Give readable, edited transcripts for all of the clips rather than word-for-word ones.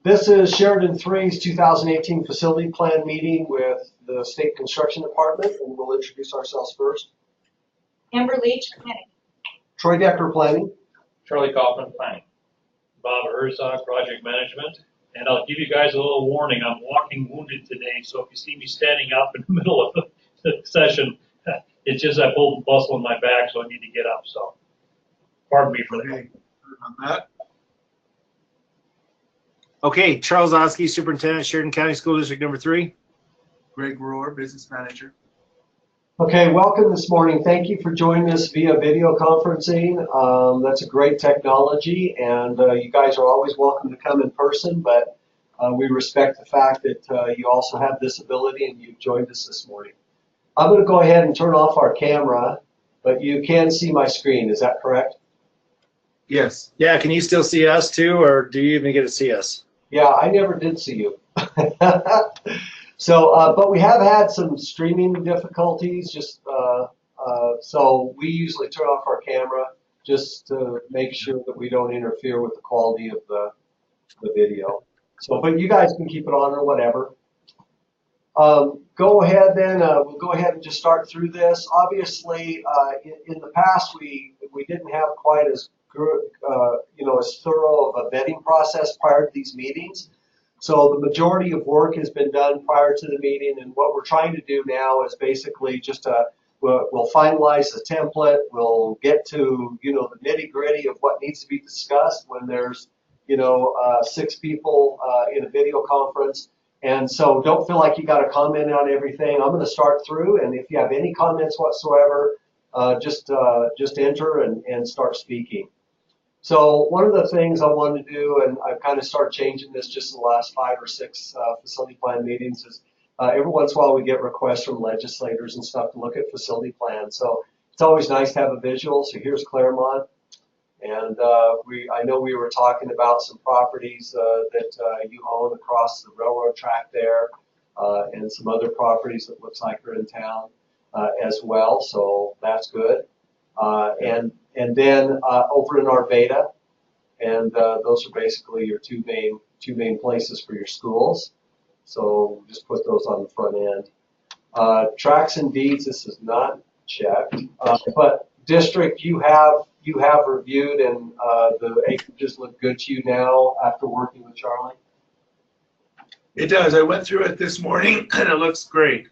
This is Sheridan 3's 2018 facility plan meeting with the State Construction Department, and we'll introduce ourselves first. Amber Leach, Planning. Troy Decker, Planning. Charlie Kaufman, Planning. Bob Herzog, Project Management. And I'll give you guys a little warning. I'm walking wounded today, so if you see me standing up in the middle of the session, it's just I pulled a muscle in my back, so I need to get up. So pardon me for that. Okay, Charles Oski, Superintendent, Sheridan County School District number 3. Greg Rohr, Business Manager. Okay, welcome this morning. Thank you for joining us via video conferencing. That's a great technology, and you guys are always welcome to come in person, but we respect the fact that you also have this ability and you've joined us this morning. I'm going to go ahead and turn off our camera, but you can see my screen. Is that correct? Yes. Yeah, can you still see us too, or do you even get to see us? Yeah, I never did see you. So, but we have had some streaming difficulties, so we usually turn off our camera just to make sure that we don't interfere with the quality of the video. So, but you guys can keep it on or whatever. Go ahead then, we'll go ahead and just start through this. Obviously, in the past, we didn't have quite as good, as thorough of a vetting process prior to these meetings. So the majority of work has been done prior to the meeting, and what we're trying to do now is basically just we'll finalize the template. We'll get to the nitty-gritty of what needs to be discussed when there's 6 people in a video conference. And so don't feel like you got to comment on everything. I'm going to start through, and if you have any comments whatsoever, just enter and start speaking. So one of the things I wanted to do, and I've kind of started changing this just in the last 5 or 6 facility plan meetings, is every once in a while we get requests from legislators and stuff to look at facility plans. So it's always nice to have a visual. So here's Claremont, and I know we were talking about some properties that you own across the railroad track there, and some other properties that looks like are in town as well. So that's good. And then over in Arvada, and those are basically your two main places for your schools. So just put those on the front end. Tracks and deeds, this is not checked, but district you have reviewed, and the acreages look good to you now after working with Charlie. It does. I went through it this morning, and it looks great.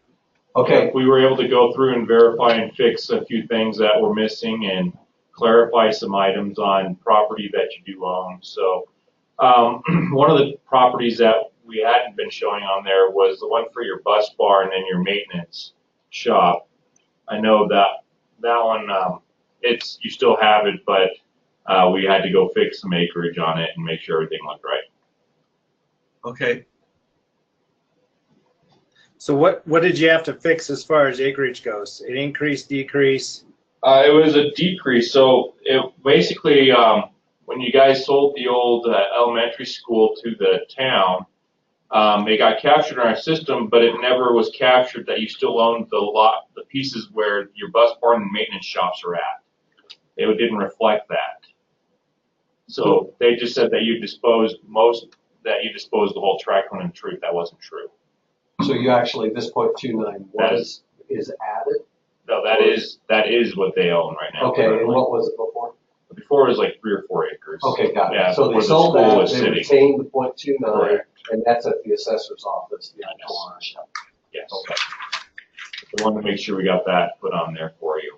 Okay. We were able to go through and verify and fix a few things that were missing and clarify some items on property that you do own. So one of the properties that we hadn't been showing on there was the one for your bus barn and your maintenance shop. I know that one, you still have it, but we had to go fix some acreage on it and make sure everything looked right. Okay. So what did you have to fix as far as acreage goes? An increase, decrease? It was a decrease. So it basically, when you guys sold the old elementary school to the town, it got captured in our system, but it never was captured that you still owned the pieces where your bus barn and maintenance shops are at. It didn't reflect that. So they just said that you disposed the whole tract, when in truth that wasn't true. So you actually, this .29 is added? No, that is what they own right now. Okay, and what was it before? Before it was like 3 or 4 acres. Okay, got it. Yeah, so they where sold the school that, was they sitting. retained the .29, Correct. and that's at the assessor's office, the actual Yes. ownership. Yes. Okay. I wanted to make sure we got that put on there for you.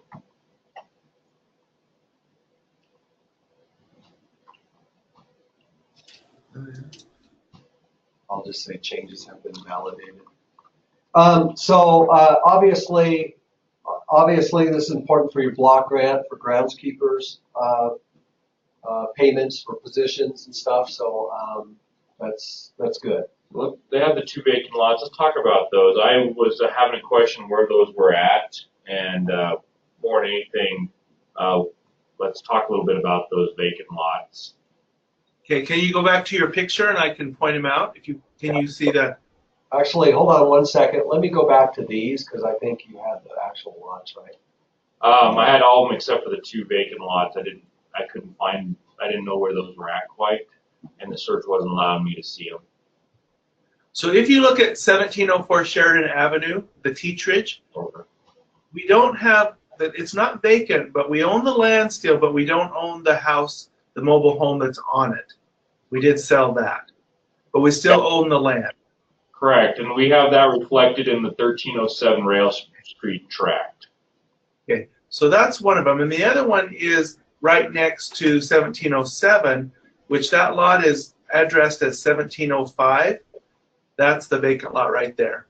I'll just say changes have been validated. So obviously this is important for your block grant for groundskeepers, payments for positions and stuff. So that's good. Well, they have the 2 vacant lots. Let's talk about those. I was having a question where those were at, and more than anything, let's talk a little bit about those vacant lots. Okay, can you go back to your picture and I can point them out? Can you see that? Actually, hold on one second. Let me go back to these because I think you have the actual lots, right? I had all of them except for the 2 vacant lots. I didn't know where those were at quite. and the search wasn't allowing me to see them. So if you look at 1704 Sheridan Avenue, the Teachridge, Over. we don't have that. It's not vacant, but we own the land still, but we don't own the house, the mobile home that's on it. We did sell that, but we still own the land. Correct, and we have that reflected in the 1307 Rail Street tract. Okay, so that's one of them, and the other one is right next to 1707, which that lot is addressed as 1705. That's the vacant lot right there.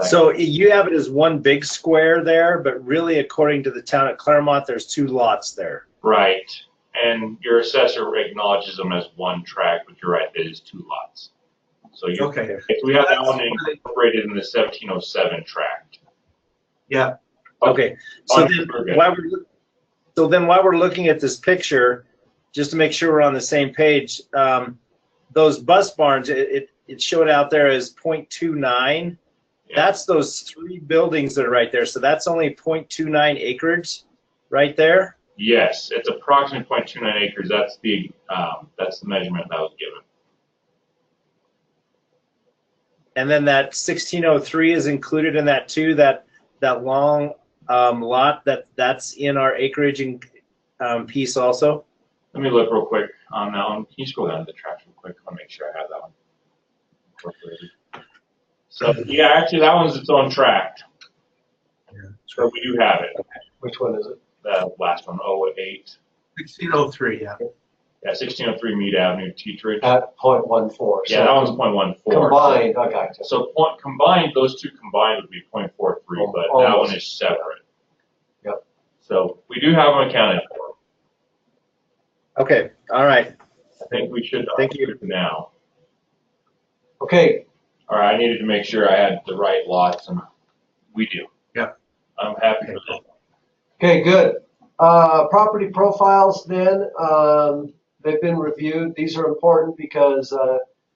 So you have it as one big square there, but really, according to the town of Claremont, there's 2 lots there. Right, and your assessor acknowledges them as one tract, but you're right, it is 2 lots. So you, Okay. we have that one incorporated in the 1707 tract. Yeah. Okay. So then, while we're looking at this picture, just to make sure we're on the same page, those bus barns, it showed out there as 0.29. Yeah. That's those 3 buildings that are right there. So that's only 0.29 acres right there. Yes, it's approximately 0.29 acres. That's the measurement that was given. And then that 1603 is included in that too. That long lot that's in our acreage piece also. Let me look real quick on that one. Can you scroll down to the tract real quick? I'll make sure I have that one incorporated. So yeah, actually that one's its own tract. Yeah. So we do have it. Which one is it? The last one, 08. 1603, yeah. Yeah, 1603 Mead Avenue, Teachridge. At 0.14. Yeah, that one's 0.14. Combined, I got you. So combined, those 2 combined would be 0.43, but that one is separate. Yep. So we do have them accounted for. Okay. All right. I think we should. Thank you. Now. Okay, All right, I needed to make sure I had the right lots, and we do. Yeah. I'm happy for that. okay, good. Property profiles then, they've been reviewed. These are important because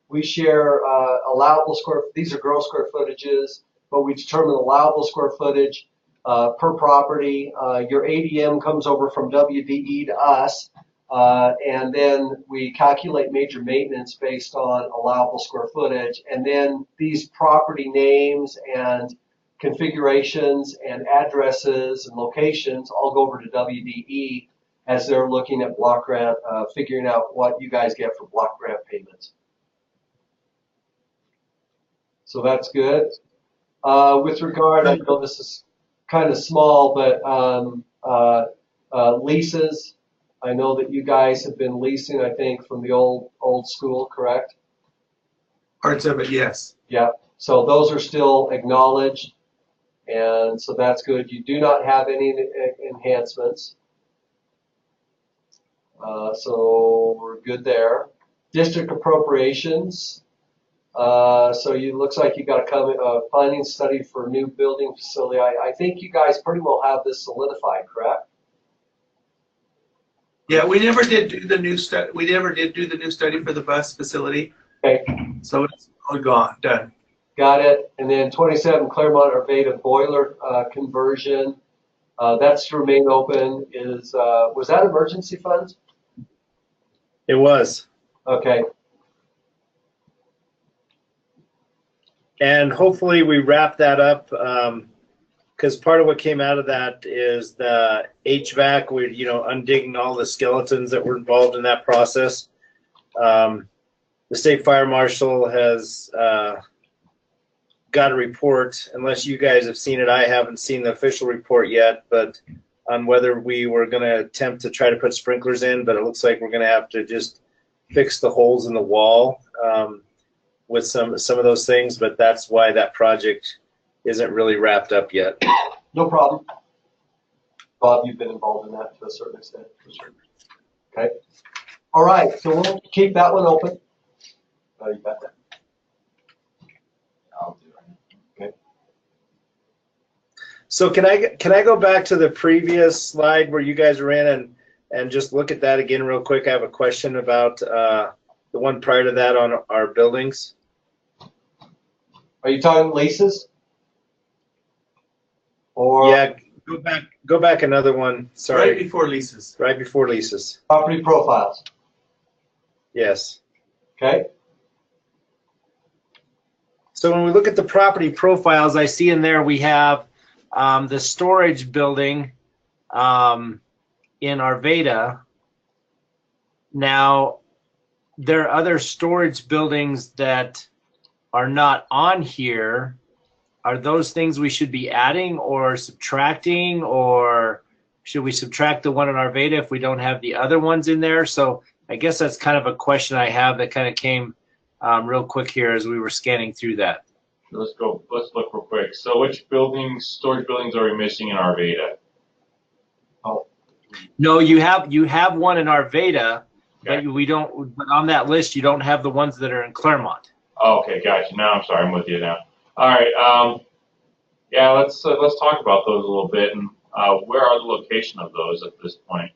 we share allowable these are gross square footages, but we determine allowable square footage per property. Your ADM comes over from WDE to us, and then we calculate major maintenance based on allowable square footage. And then these property names and configurations and addresses and locations all go over to WDE as they're looking at block grant, figuring out what you guys get for block grant payments. So that's good. With regard, I know this is kind of small, but leases. I know that you guys have been leasing, I think, from the old school, correct? Parts of it, yes. Yeah. So those are still acknowledged. And so that's good. You do not have any enhancements. So we're good there. District appropriations. So it looks like you got a planning study for a new building facility. I think you guys pretty well have this solidified, correct? Yeah, we never did do the new study. We never did do the new study for the bus facility. Okay. So it's all gone, done. Got it. And then 27 Claremont Arvada boiler conversion. That's to remain open. Was that emergency funds? It was. Okay. And hopefully we wrap that up because part of what came out of that is the HVAC. We're undigging all the skeletons that were involved in that process. The state fire marshal has got a report. Unless you guys have seen it, I haven't seen the official report yet, but on whether we were going to attempt to try to put sprinklers in, but it looks like we're going to have to just fix the holes in the wall with some of those things, but that's why that project isn't really wrapped up yet. No problem. Bob, you've been involved in that to a certain extent, for sure. Okay. All right, so we'll keep that one open. Oh, you got that? I'll do it. Okay. So can I go back to the previous slide where you guys were in and just look at that again real quick? I have a question about the one prior to that on our buildings. Are you talking leases? Or Yeah, go back another one. Sorry. Right before leases. Right before leases. property profiles? Yes. Okay? So when we look at the property profiles, I see in there we have the storage building in Arvada. Now, there are other storage buildings that are not on here. Are those things we should be adding or subtracting, or should we subtract the one in Arvada if we don't have the other ones in there? So I guess that's kind of a question I have that kind of came real quick here as we were scanning through that. Let's look real quick. So which buildings, storage buildings are we missing in Arvada? No, you have one in Arvada, Okay. but we don't. But on that list, you don't have the ones that are in Claremont. Oh, okay, gotcha. Now I'm sorry, I'm with you now. All right. Yeah, let's talk about those a little bit, and where are the location of those at this point?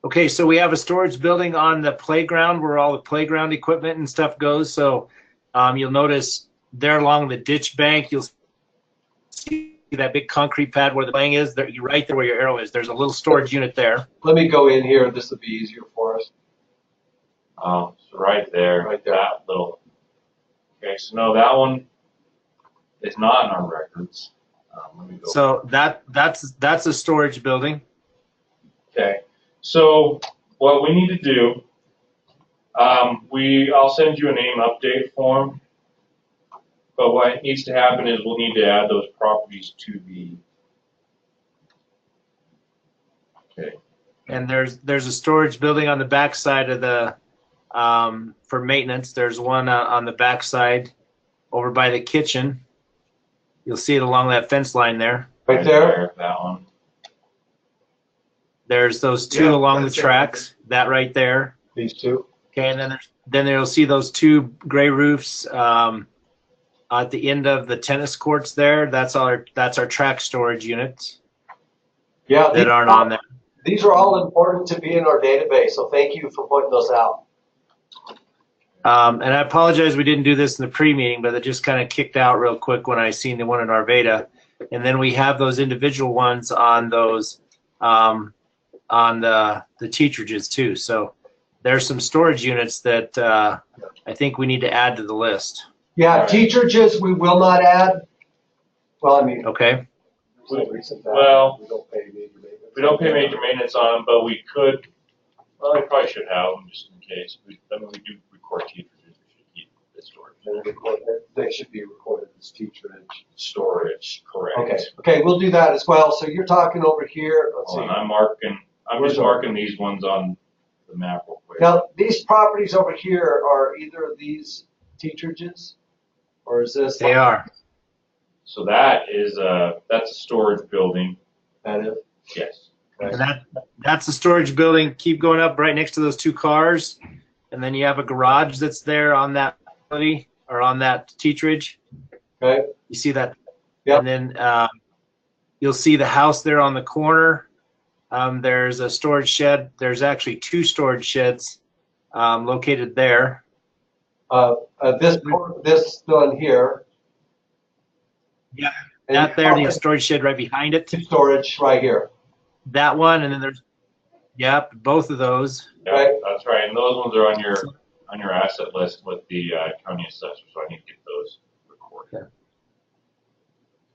Okay, so we have a storage building on the playground where all the playground equipment and stuff goes. So you'll notice there along the ditch bank, you'll see that big concrete pad where the playing is. There, right there where your arrow is. There's a little storage unit there. Let me go in here. This will be easier for us. Oh, so right there, Right there. that little. Okay, so no, that one is not in our records. Let me go. So that's a storage building. Okay, so what we need to do, I'll send you a name update form. But what needs to happen is we'll need to add those properties to the. Okay. And there's a storage building on the back side of the for maintenance. There's one on the back side over by the kitchen. You'll see it along that fence line there. Right there? That one. There's those two Yeah, along the that's it. tracks. That right there. These two? Okay, and then you'll see those two gray roofs at the end of the tennis courts there. That's our track storage units Yeah, that aren't on there. these are all important to be in our database, so thank you for pointing those out. And I apologize we didn't do this in the pre-meeting, but it just kind of kicked out real quick when I seen the one in Arvada. And then we have those individual ones on those on the teacherages too. So there's some storage units that I think we need to add to the list. Yeah, Right. teacherages we will not add. Well, I mean, Okay. some recent that Well, we don't pay major maintenance. We don't pay major maintenance on them, but we could. Well, we probably should have them just in case. We do record teachers. We should keep the storage. They should be recorded as teacherage. Storage, correct. Okay, okay, we'll do that as well. So you're talking over here, let's Hold see. on, I'm just marking these ones on the map real quick. Now, these properties over here are either of these teacherages? Or is this? They are. So that's a storage building. That is? Yes. And that's the storage building. Keep going up right next to those two cars. And then you have a garage that's there on that facility or on that teacherage. Okay, You see that? Yep. And then you'll see the house there on the corner. There's a storage shed. There's actually two storage sheds located there. this one here. Yeah. And That there, the storage shed right behind it. two storage right here. That one, and then there's, yep, both of those. Yeah, Right. that's right. And those ones are on your asset list with the county assessor, so I need to get those recorded.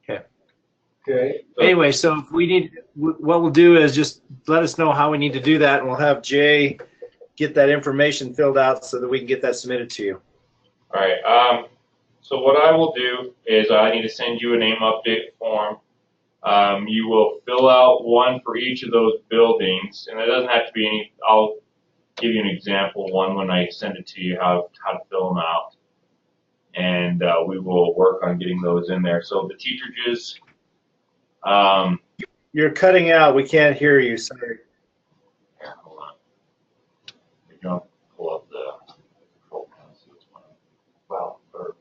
Okay, So- Anyway, so if we need, what we'll do is just let us know how we need to do that, and we'll have Jay get that information filled out so that we can get that submitted to you. All right. So what I will do is I need to send you a name update form. You will fill out one for each of those buildings, and it doesn't have to be any. I'll give you an example one when I send it to you how to fill them out, and we will work on getting those in there. So the teacherages. You're cutting out. We can't hear you. Sorry. Hold on. We're gonna pull up the control panel. See what's going on. well, or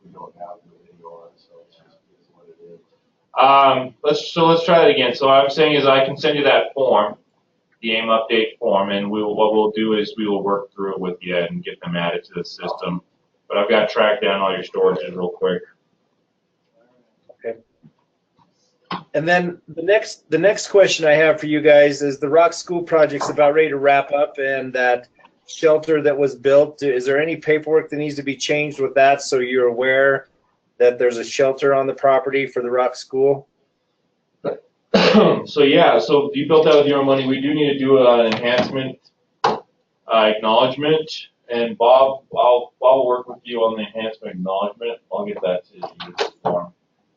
we don't have the video on, so it's just is what it is. Let's try that again. So what I'm saying is I can send you that form, the AIM update form, and what we'll do is we will work through it with you and get them added to the system. But I've got to track down all your storages real quick. And then the next question I have for you guys is the Rock School project's about ready to wrap up, and that shelter that was built, is there any paperwork that needs to be changed with that so you're aware that there's a shelter on the property for the Rock School? So yeah, so you built that with your own money. We do need to do an enhancement acknowledgement. And Bob, I'll work with you on the enhancement acknowledgement. I'll get that to you this form,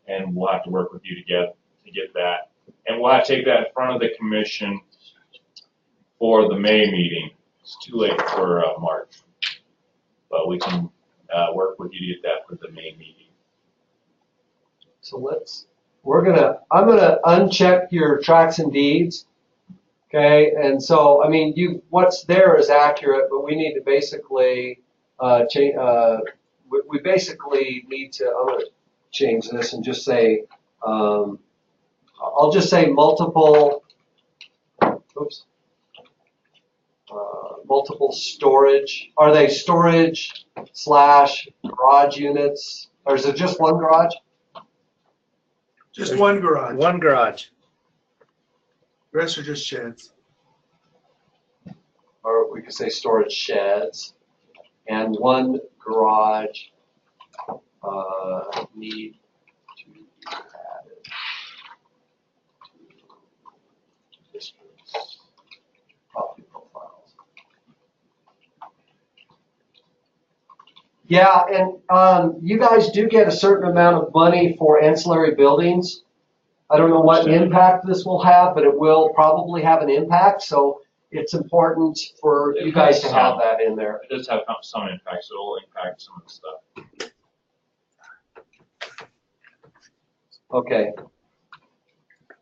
and we'll have to work with you to get that. And we'll have to take that in front of the commission for the May meeting. It's too late for March, but we can work with you to get that for the May meeting. So I'm gonna uncheck your tracks and deeds. Okay, and so, I mean, what's there is accurate, but we need to basically, change, we basically need to, I'm gonna change this and just say, I'll just say multiple storage. Are they storage / garage units? Or is it just one garage? Just one garage. One garage. The rest are just sheds. Or we could say storage sheds, and one garage need to be added to district's property profiles. Yeah, and you guys do get a certain amount of money for ancillary buildings. I don't know what impact this will have, but it will probably have an impact, so it's important for you guys to have that in there. It does have some impact, so it'll impact some of the stuff. Okay.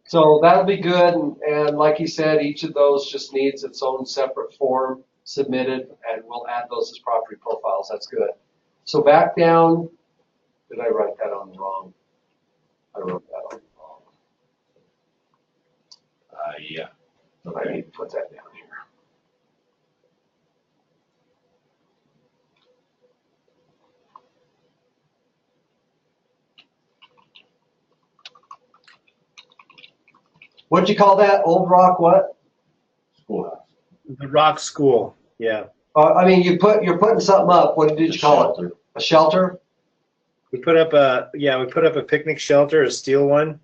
So that'll be good, and like he said, each of those just needs its own separate form submitted, and we'll add those as property profiles. That's good. So back down, did I write that on wrong? I wrote that on wrong. Yeah. So I need to put that down here. What'd you call that? Old Rock what? Schoolhouse. The Rock School, yeah. I mean, you're putting something up. What did you call it? A shelter? We put up a picnic shelter, a steel one.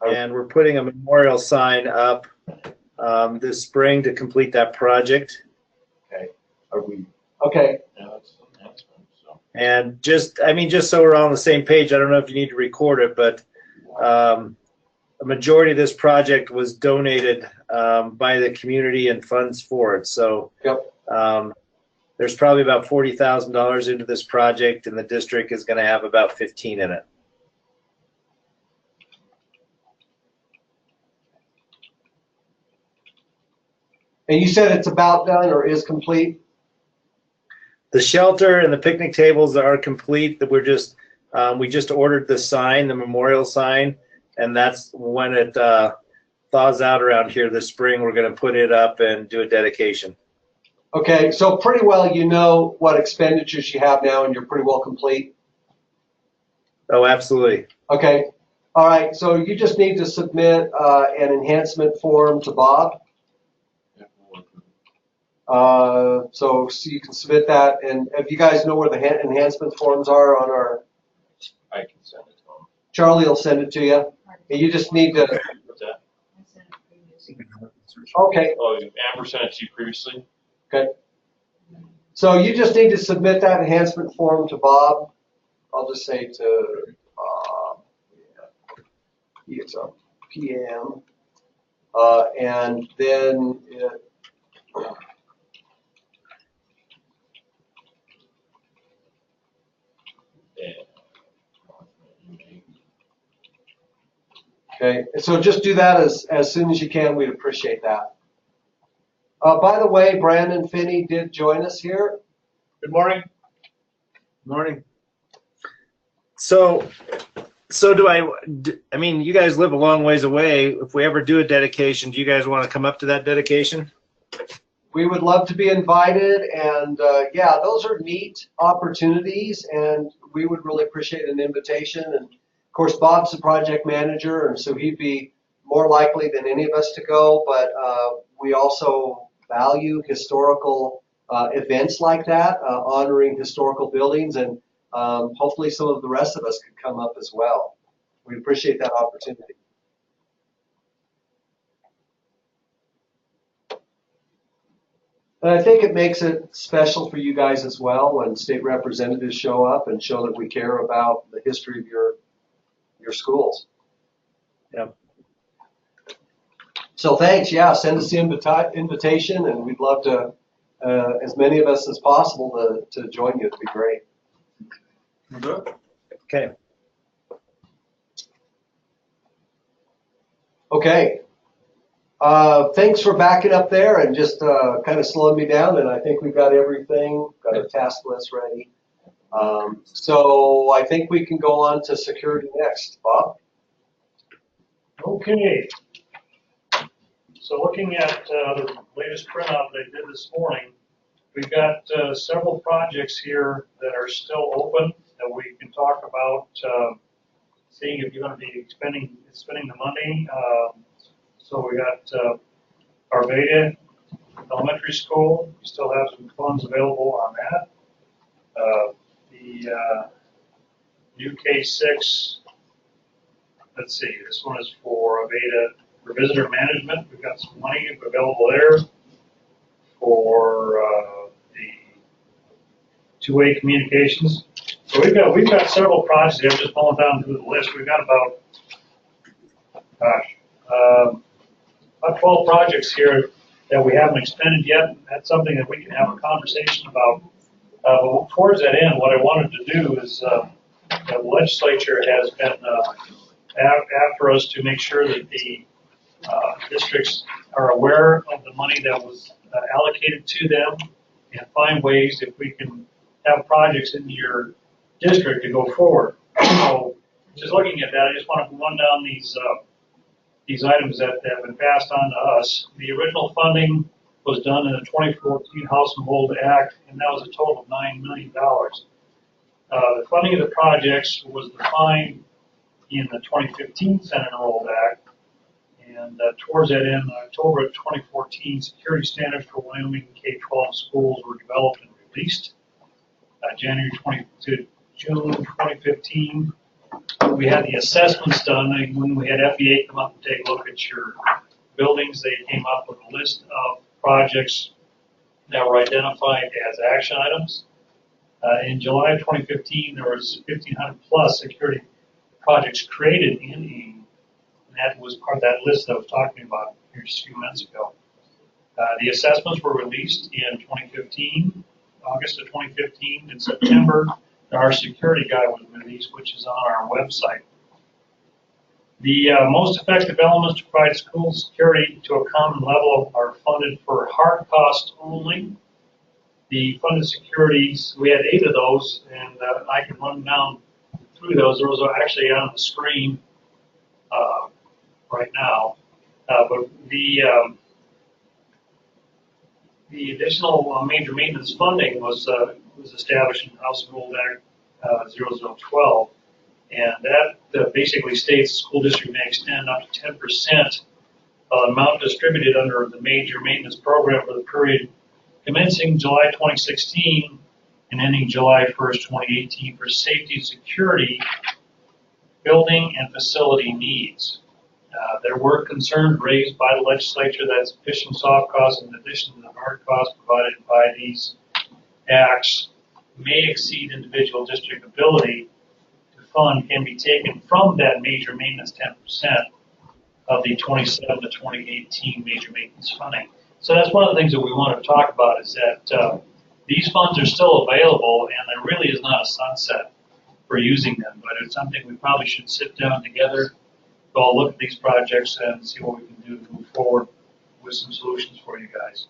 And we're putting a memorial sign up this spring to complete that project. Okay. Okay. Yeah, that's an enhancement, so. And just so we're all on the same page, I don't know if you need to record it, but a majority of this project was donated by the community and funds for it. So Yep. There's probably about $40,000 into this project, and the district is going to have about 15 in it. And you said it's about done or is complete? The shelter and the picnic tables are complete. That we just ordered the sign, the memorial sign, and that's when it thaws out around here this spring. We're going to put it up and do a dedication. Okay, so pretty well you know what expenditures you have now, and you're pretty well complete. Oh, absolutely. Okay, all right. So you just need to submit an enhancement form to Bob. So you can submit that, and if you guys know where the enhancement forms are on our, I can send it to them. Charlie will send it to you. And you just need to. What's that? I sent it previously. Okay. Oh, Amber sent it to you previously? Okay. So you just need to submit that enhancement form to Bob. I'll just say to he is a PM, and then it. Okay, so just do that as soon as you can. We'd appreciate that. By the way, Brandon Finney did join us here. Good morning. Morning. So I mean, you guys live a long ways away. If we ever do a dedication, do you guys want to come up to that dedication? We would love to be invited, and yeah, those are neat opportunities, and we would really appreciate an invitation. And of course, Bob's the project manager, and so he'd be more likely than any of us to go, but we also value historical events like that, honoring historical buildings, and hopefully some of the rest of us could come up as well. We appreciate that opportunity. And I think it makes it special for you guys as well when state representatives show up and show that we care about the history of your schools. Yeah. So thanks. Yeah, send us the invitation, and we'd love to, as many of us as possible, to join you. It'd be great. Good. Okay. Okay. Thanks for backing up there and just kind of slowing me down. And I think we've got everything, got a task list ready. So I think we can go on to security next. Bob? Okay. So looking at the latest printout they did this morning, we've got several projects here that are still open that we can talk about, seeing if you're going to be spending the money. So we got Arvada Elementary School. We still have some funds available on that. The new K6, let's see, this one is for Arvada for visitor management. We've got some money available there for the two-way communications. So we've got several projects here. I'm just pulling down through the list. We've got about 12 projects here that we haven't expended yet. That's something that we can have a conversation about. But towards that end, what I wanted to do is the legislature has been after us to make sure that the districts are aware of the money that was allocated to them and find ways if we can have projects in your district to go forward. So just looking at that, I just want to run down these items that have been passed on to us. The original funding was done in the 2014 House and Hold Act, and that was a total of $9 million. The funding of the projects was defined in the 2015 Senate Enrolled Act, and towards that end, in October of 2014, security standards for Wyoming K-12 schools were developed and released. January 20 to June 2015, we had the assessments done. When we had FEA come up and take a look at your buildings, they came up with a list of projects that were identified as action items. In July of 2015, there was 1,500 plus security projects created in AIM, and that was part of that list that I was talking about here just a few minutes ago. The assessments were released in 2015, August of 2015. In September, our security guide was released, which is on our website. The most effective elements to provide school security to a common level are funded for hard costs only. The funded securities, we had 8 of those, and I can run down through those. Those are actually on the screen right now. But the additional major maintenance funding was established in House Enrolled Act 0012, and that basically states the school district may extend up to 10% of the amount distributed under the major maintenance program for the period commencing July 2016 and ending July 1st, 2018 for safety and security, building and facility needs. There were concerns raised by the legislature that sufficient soft costs in addition to the hard costs provided by these acts may exceed individual district ability to fund can be taken from that major maintenance 10% of the 27 to 2018 major maintenance funding. So that's one of the things that we want to talk about is that these funds are still available and there really is not a sunset for using them, but it's something we probably should sit down together, go look at these projects and see what we can do to move forward with some solutions for you guys.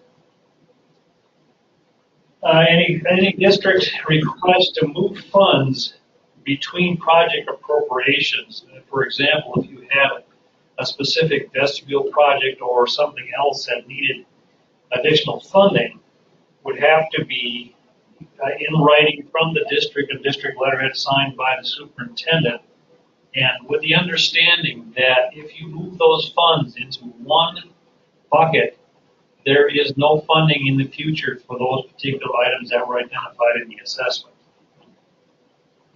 Any district request to move funds between project appropriations, for example, if you have a specific vestibule project or something else that needed additional funding, would have to be in writing from the district, a district letterhead signed by the superintendent, and with the understanding that if you move those funds into one bucket there is no funding in the future for those particular items that were identified in the assessment.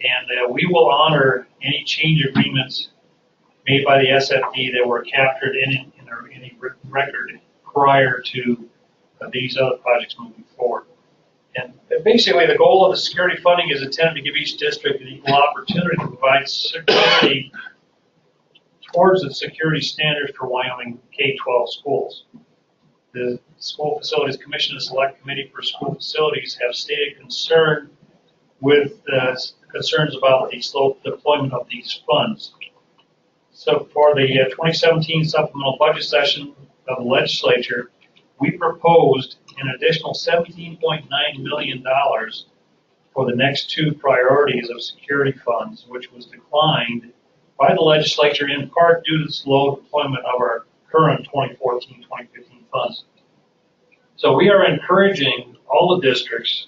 And we will honor any change agreements made by the SFD that were captured in any written record prior to these other projects moving forward. And basically, the goal of the security funding is intended to give each district an equal opportunity to provide security towards the security standards for Wyoming K-12 schools. The School Facilities Commission and Select Committee for School Facilities have stated concern with concerns about the slow deployment of these funds. So for the 2017 supplemental budget session of the legislature, we proposed an additional $17.9 million for the next two priorities of security funds, which was declined by the legislature in part due to the slow deployment of our current 2014-2015 funds. So we are encouraging all the districts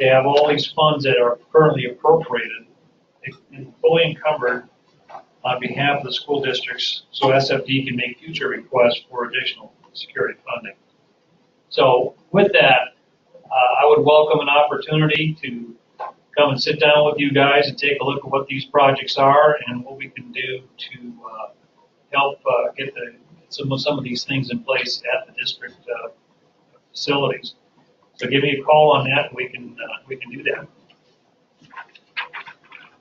to have all these funds that are currently appropriated and fully encumbered on behalf of the school districts so SFD can make future requests for additional security funding. So with that, I would welcome an opportunity to come and sit down with you guys and take a look at what these projects are and what we can do to help get some of these things in place at the district facilities. So give me a call on that, and we can do that.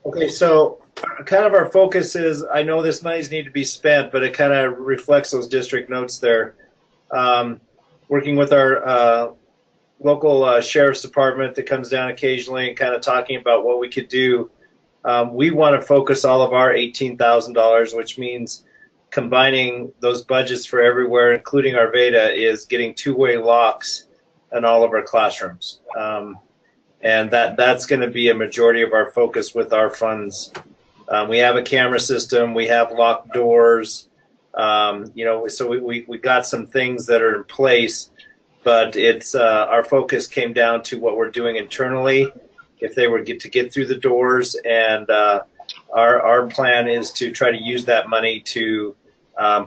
Okay, so kind of our focus is, I know this money's need to be spent, but it kind of reflects those district notes there. Working with our local sheriff's department that comes down occasionally and kind of talking about what we could do. We want to focus all of our $18,000, which means combining those budgets for everywhere, including our Veda, is getting two-way locks in all of our classrooms. And that's going to be a majority of our focus with our funds. We have a camera system, we have locked doors, so we got some things that are in place, but it's our focus came down to what we're doing internally if they were to get through the doors, and our plan is to try to use that money to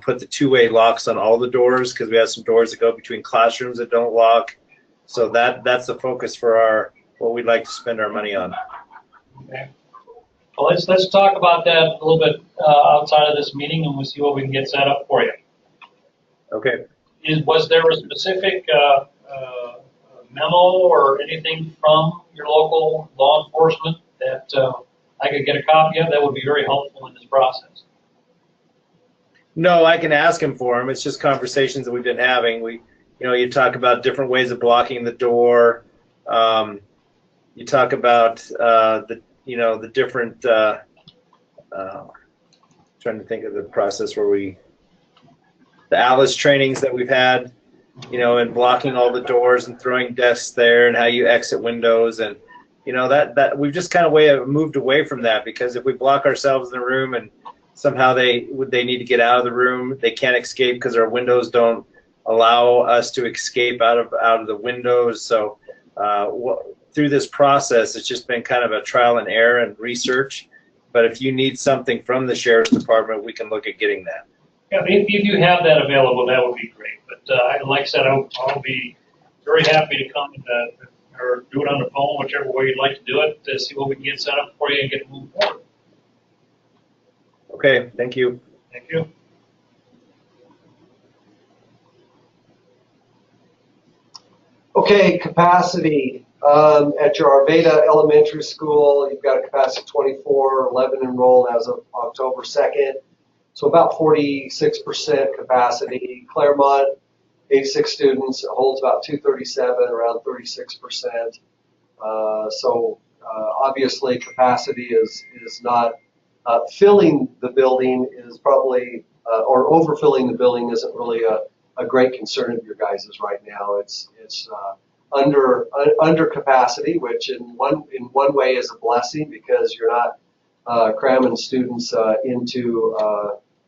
put the two-way locks on all the doors, because we have some doors that go between classrooms that don't lock. So that's the focus for what we'd like to spend our money on. Okay. Well, let's talk about that a little bit outside of this meeting, and we'll see what we can get set up for you. Okay. Was there a specific memo or anything from your local law enforcement that I could get a copy of? That would be very helpful in this process. No, I can ask him for him. It's just conversations that we've been having. You talk about different ways of blocking the door. You talk about the different. Trying to think of the process where the Alice trainings that we've had, and blocking all the doors and throwing desks there, and how you exit windows, and that we've just kind of moved away from that, because if we block ourselves in the room and somehow they need to get out of the room, they can't escape because our windows don't allow us to escape out of the windows. So through this process, it's just been kind of a trial and error and research. But if you need something from the sheriff's department, we can look at getting that. Yeah, if you have that available, that would be great. But like I said, I'll be very happy to come or do it on the phone, whichever way you'd like to do it, to see what we can get set up for you and get it moving forward. Okay, thank you. Thank you. Okay, capacity. At your Arvada Elementary School, you've got a capacity of 24, 11 enrolled as of October 2nd. So about 46% capacity. Claremont, 86 students, it holds about 237, around 36%. Obviously capacity is not filling the building is probably, or overfilling the building isn't really a great concern of your guys' right now. It's under capacity, which in one way is a blessing, because you're not cramming students into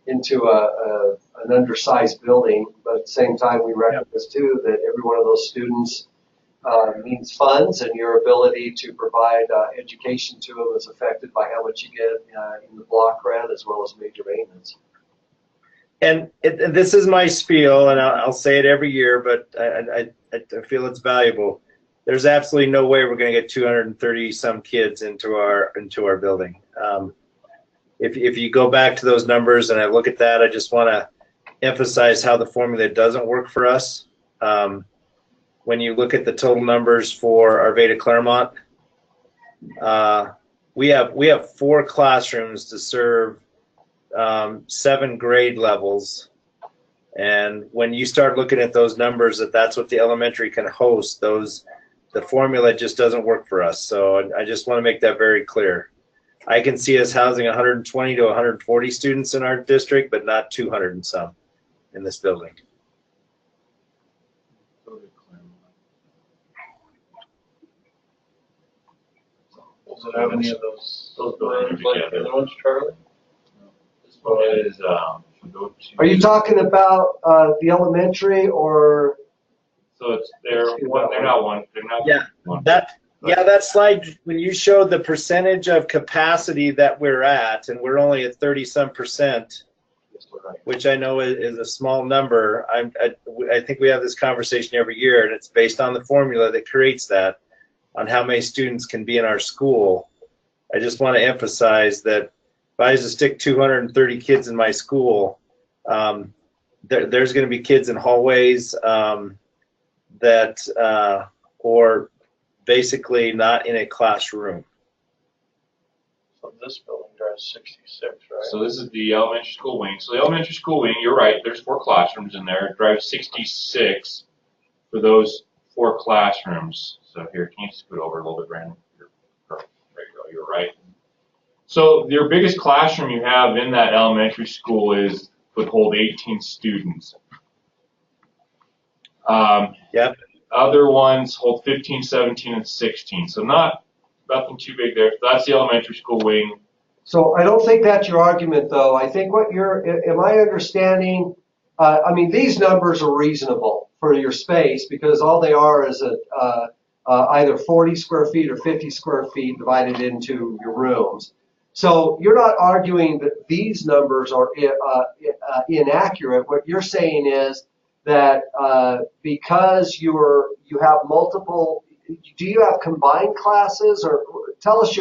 an undersized building. But at the same time, we recognize too that every one of those students needs funds, and your ability to provide education to them is affected by how much you get in the block rent as well as major maintenance. And this is my spiel, and I'll say it every year, but I feel it's valuable. There's absolutely no way we're going to get 230 some kids into our building. If you go back to those numbers and I look at that, I just want to emphasize how the formula doesn't work for us. When you look at the total numbers for Arvada Claremont, we have 4 classrooms to serve 7 grade levels, and when you start looking at those numbers, that's what the elementary can host, the formula just doesn't work for us. So I just want to make that very clear. I can see us housing 120 to 140 students in our district, but not 200 and some in this building. Does it have any of those buildings like together? the other ones, Charlie? This one is, go to. Are you talking about the elementary or? So they're not one. Yeah, one. that slide, when you showed the percentage of capacity that we're at, and we're only at 30-some%, which I know is a small number. I think we have this conversation every year, and it's based on the formula that creates that, on how many students can be in our school. I just want to emphasize that if I was to stick 230 kids in my school, there's going to be kids in hallways or basically not in a classroom. So this building drives 66, right? So this is the elementary school wing. So the elementary school wing, you're right, there's 4 classrooms in there. It drives 66 for those 4 classrooms. So here, can you scoot over a little bit, Brandon? There you go, you're right. So your biggest classroom you have in that elementary school would hold 18 students. Yep. Other ones hold 15, 17, and 16. So nothing too big there. That's the elementary school wing. So I don't think that's your argument, though. I think am I understanding? I mean, these numbers are reasonable for your space because all they are is either 40 square feet or 50 square feet divided into your rooms. So you're not arguing that these numbers are inaccurate. What you're saying is that because you have multiple, do you have combined classes, or tell us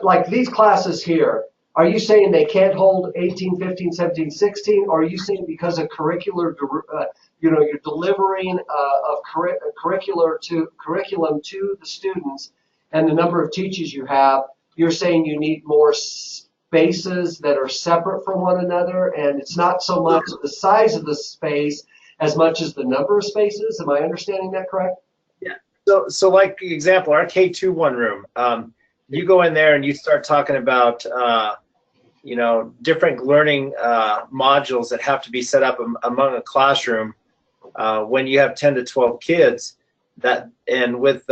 like these classes here, are you saying they can't hold 18, 15, 17, 16, or are you saying because of curricular, you're delivering curriculum to the students and the number of teachers you have, you're saying you need more spaces that are separate from one another, and it's not so much the size of the space as much as the number of spaces? Am I understanding that correct? Yeah. So like example, our K2-1 room, you go in there and you start talking about different learning modules that have to be set up among a classroom when you have 10 to 12 kids, and with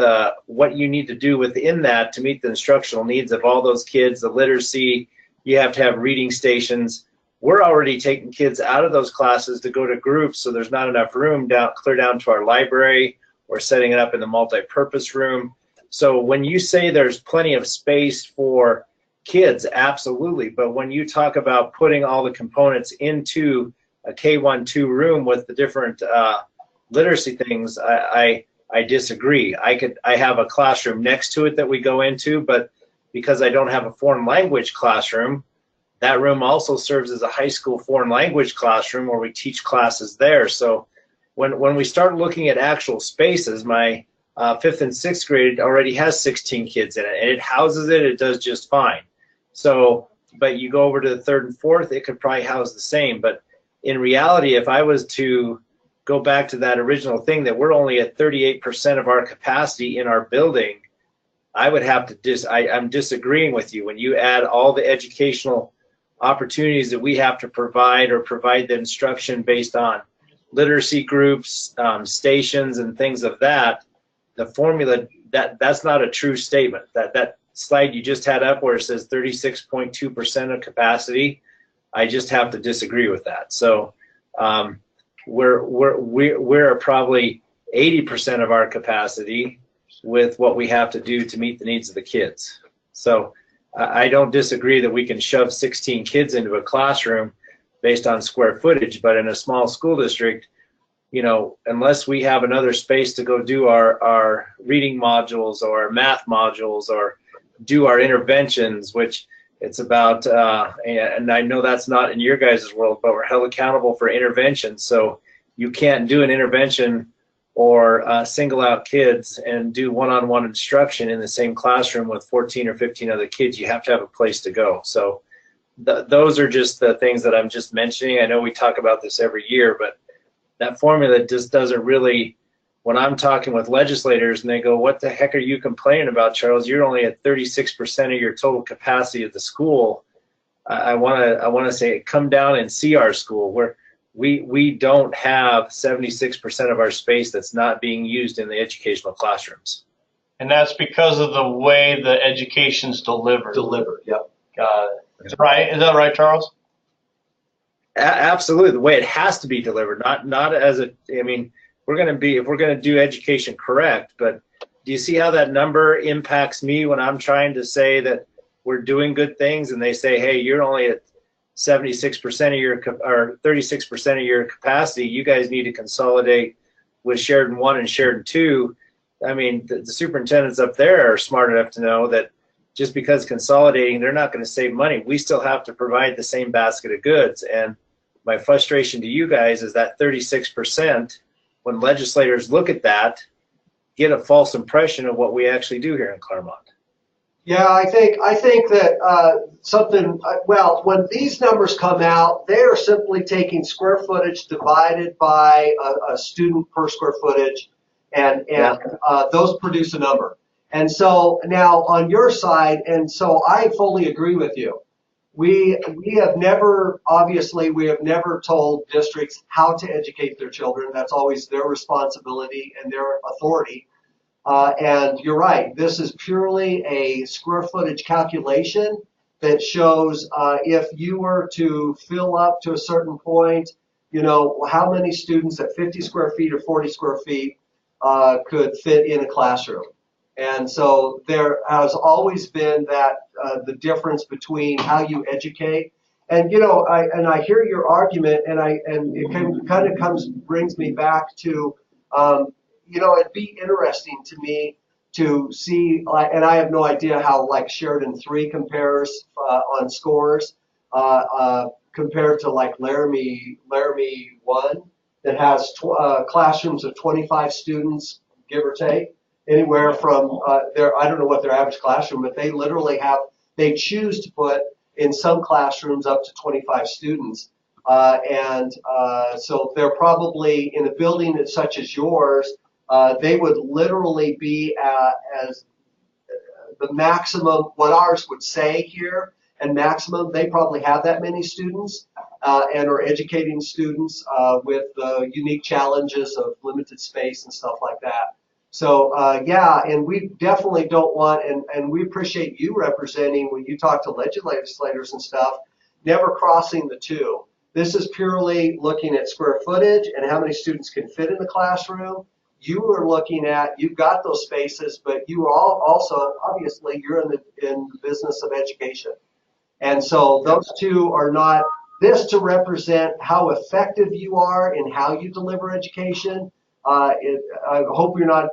what you need to do within that to meet the instructional needs of all those kids, the literacy, you have to have reading stations. We're already taking kids out of those classes to go to groups, so there's not enough room clear down to our library, or setting it up in the multi-purpose room. So when you say there's plenty of space for kids, absolutely. But when you talk about putting all the components into a K1-2 room with the different literacy things, I disagree. I have a classroom next to it that we go into, but because I don't have a foreign language classroom, that room also serves as a high school foreign language classroom where we teach classes there. So when we start looking at actual spaces, my 5th and 6th grade already has 16 kids in it, and it houses it does just fine. So, but you go over to the 3rd and 4th, it could probably house the same. But in reality, if I was to go back to that original thing that we're only at 38% of our capacity in our building, I would have to I'm disagreeing with you. When you add all the educational opportunities that we have to provide, or provide the instruction based on literacy groups, stations, and things of that, the formula, that's not a true statement. That slide you just had up where it says 36.2% of capacity, I just have to disagree with that. So we're probably 80% of our capacity with what we have to do to meet the needs of the kids. So I don't disagree that we can shove 16 kids into a classroom, based on square footage. But in a small school district, you know, unless we have another space to go do our reading modules or our math modules or do our interventions, which it's about, and I know that's not in your guys' world, but we're held accountable for interventions. So you can't do an intervention or single out kids and do one-on-one instruction in the same classroom with 14 or 15 other kids. You have to have a place to go. So those are just the things that I'm just mentioning. I know we talk about this every year, but that formula just doesn't really, when I'm talking with legislators and they go, what the heck are you complaining about, Charles? You're only at 36% of your total capacity of the school. I want to say, come down and see our school, where we don't have 76% of our space that's not being used in the educational classrooms. And that's because of the way the education's delivered. Delivered, yep. Got it. Right? Is that right, Charles? Absolutely, the way it has to be delivered, not as a, I mean, if we're going to do education correct, but do you see how that number impacts me when I'm trying to say that we're doing good things and they say, hey, you're only at 76% of your, or 36% of your capacity, you guys need to consolidate with Sheridan 1 and Sheridan 2. I mean, the superintendents up there are smart enough to know that just because consolidating, they're not going to save money. We still have to provide the same basket of goods. And my frustration to you guys is that 36%, when legislators look at that, get a false impression of what we actually do here in Claremont. Yeah, I think that well, when these numbers come out, they are simply taking square footage divided by a student per square footage, and those produce a number. And so now on your side, and so I fully agree with you. We have never, obviously, we have never told districts how to educate their children. That's always their responsibility and their authority. And you're right, this is purely a square footage calculation that shows if you were to fill up to a certain point, you know, how many students at 50 square feet or 40 square feet could fit in a classroom. And so there has always been that the difference between how you educate. And, you know, I hear your argument, and it kind of brings me back to, you know, it'd be interesting to me to see, and I have no idea how like Sheridan 3 compares on scores compared to like Laramie 1 that has classrooms of 25 students, give or take, anywhere from I don't know what their average classroom, but they literally they choose to put in some classrooms up to 25 students. So they're probably in a building that's such as yours, they would literally be as the maximum, what ours would say here, and maximum, they probably have that many students and are educating students with the unique challenges of limited space and stuff like that. So yeah, and we definitely don't want, and we appreciate you representing when you talk to legislators and stuff, never crossing the two. This is purely looking at square footage and how many students can fit in the classroom. You are looking at, you've got those spaces, but you are also, obviously, you're in the business of education. And so those two are not, this to represent how effective you are in how you deliver education. I hope you're not,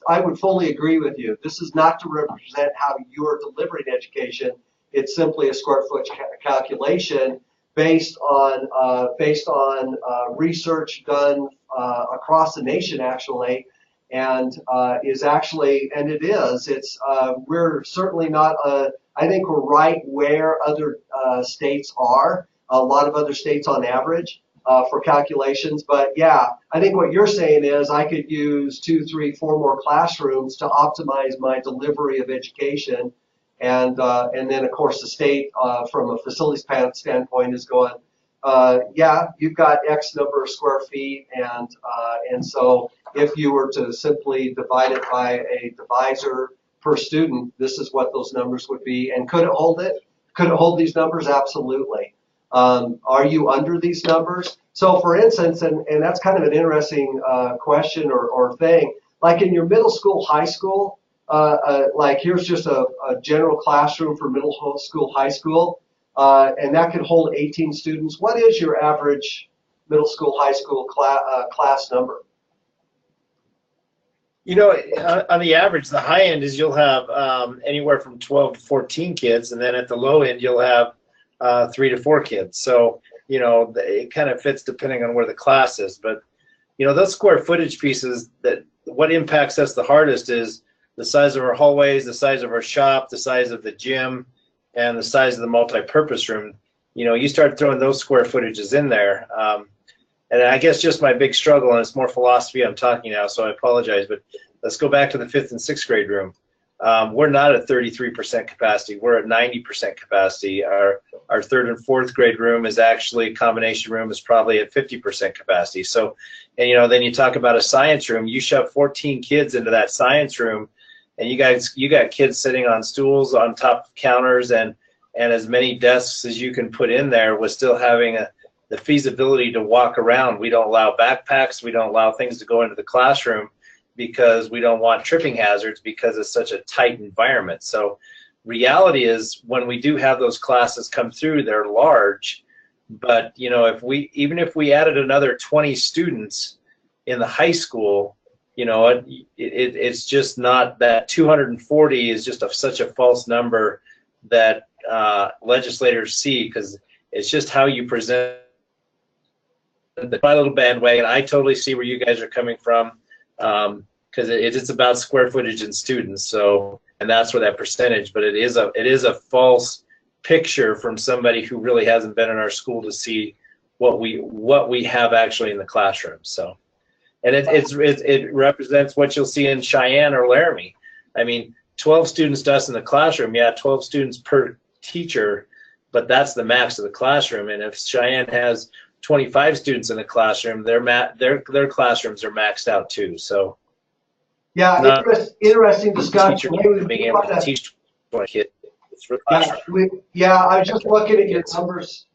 I would fully agree with you. This is not to represent how you're delivering education. It's simply a square foot calculation based on research done across the nation, actually, and we're certainly not. I think we're right where other states are. A lot of other states on average for calculations, but yeah, I think what you're saying is I could use 2, 3, 4 more classrooms to optimize my delivery of education. And then, of course, the state, from a facilities standpoint, is going, yeah, you've got X number of square feet, and so if you were to simply divide it by a divisor per student, this is what those numbers would be. And could it hold it? Could it hold these numbers? Absolutely. Are you under these numbers? So, for instance, and that's kind of an interesting question or thing, like in your middle school, high school, like here's just a general classroom for middle school, high school. and that could hold 18 students. What is your average middle school, high school class number? You know, on the average, the high end is you'll have anywhere from 12 to 14 kids, and then at the low end, you'll have 3 to 4 kids. So, you know, it kind of fits depending on where the class is. But, you know, those square footage pieces, that what impacts us the hardest is the size of our hallways, the size of our shop, the size of the gym, and the size of the multi-purpose room. You know, you start throwing those square footages in there. And I guess just my big struggle, and it's more philosophy I'm talking now, so I apologize, but let's go back to the 5th and 6th grade room. We're not at 33% capacity. We're at 90% capacity. Our 3rd and 4th grade room is actually, combination room is probably at 50% capacity. So, and you know, then you talk about a science room, you shove 14 kids into that science room, and you got kids sitting on stools on top of counters and as many desks as you can put in there with still having the feasibility to walk around. We don't allow backpacks. We don't allow things to go into the classroom because we don't want tripping hazards because it's such a tight environment. So reality is when we do have those classes come through, they're large, but you know, even if we added another 20 students in the high school, you know, it's just not that 240 is just such a false number that legislators see, because it's just how you present my little bandwagon. I totally see where you guys are coming from, because it's about square footage and students. So, and that's where that percentage. But it is a false picture from somebody who really hasn't been in our school to see what we have actually in the classroom. So, and it represents what you'll see in Cheyenne or Laramie. I mean, 12 students to us in the classroom. Yeah, 12 students per teacher, but that's the max of the classroom. And if Cheyenne has 25 students in the classroom, their classrooms are maxed out too. So Yeah, interesting discussion. Being able to teach 20 kids. I was just looking at your numbers.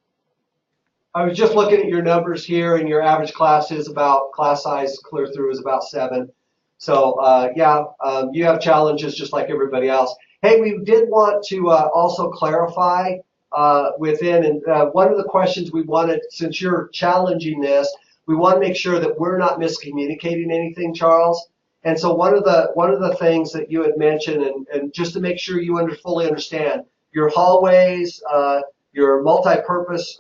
I was just looking at your numbers here, and your average class size clear through is about 7. So you have challenges just like everybody else. Hey, we did want to also clarify and one of the questions we wanted, since you're challenging this, we want to make sure that we're not miscommunicating anything, Charles. And so one of the things that you had mentioned, and just to make sure you fully understand, your hallways, your multi-purpose,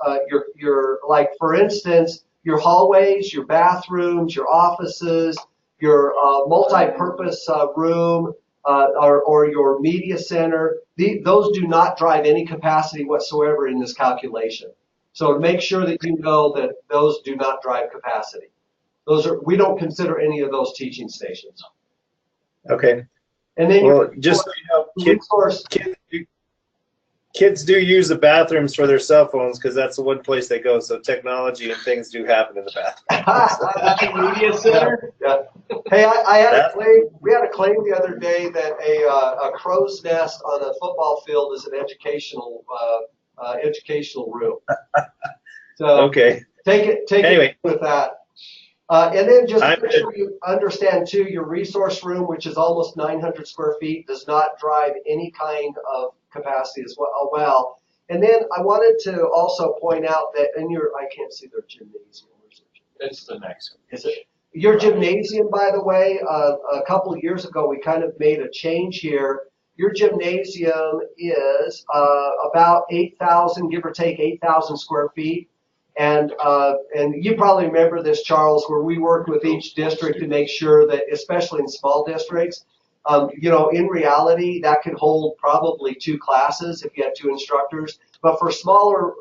your like for instance, your hallways, your bathrooms, your offices, your multi-purpose room, or your media center, those do not drive any capacity whatsoever in this calculation. So to make sure that you know that those do not drive capacity. We don't consider any of those teaching stations. Okay. And then just so you know, kids do use the bathrooms for their cell phones because that's the one place they go. So technology and things do happen in the bathroom. Media center. Yeah. Hey, we had a claim the other day that a crow's nest on a football field is an educational room. So okay. Take it with that. And then just make sure you understand too, your resource room, which is almost 900 square feet, does not drive any kind of capacity as well. And then I wanted to also point out that I can't see their gymnasium. It's the next one. Is it? Your gymnasium, by the way, a couple of years ago, we kind of made a change here. Your gymnasium is about 8,000, give or take 8,000 square feet. And you probably remember this, Charles, where we worked with each district to make sure that, especially in small districts, in reality, that could hold probably 2 classes if you had 2 instructors. But for smaller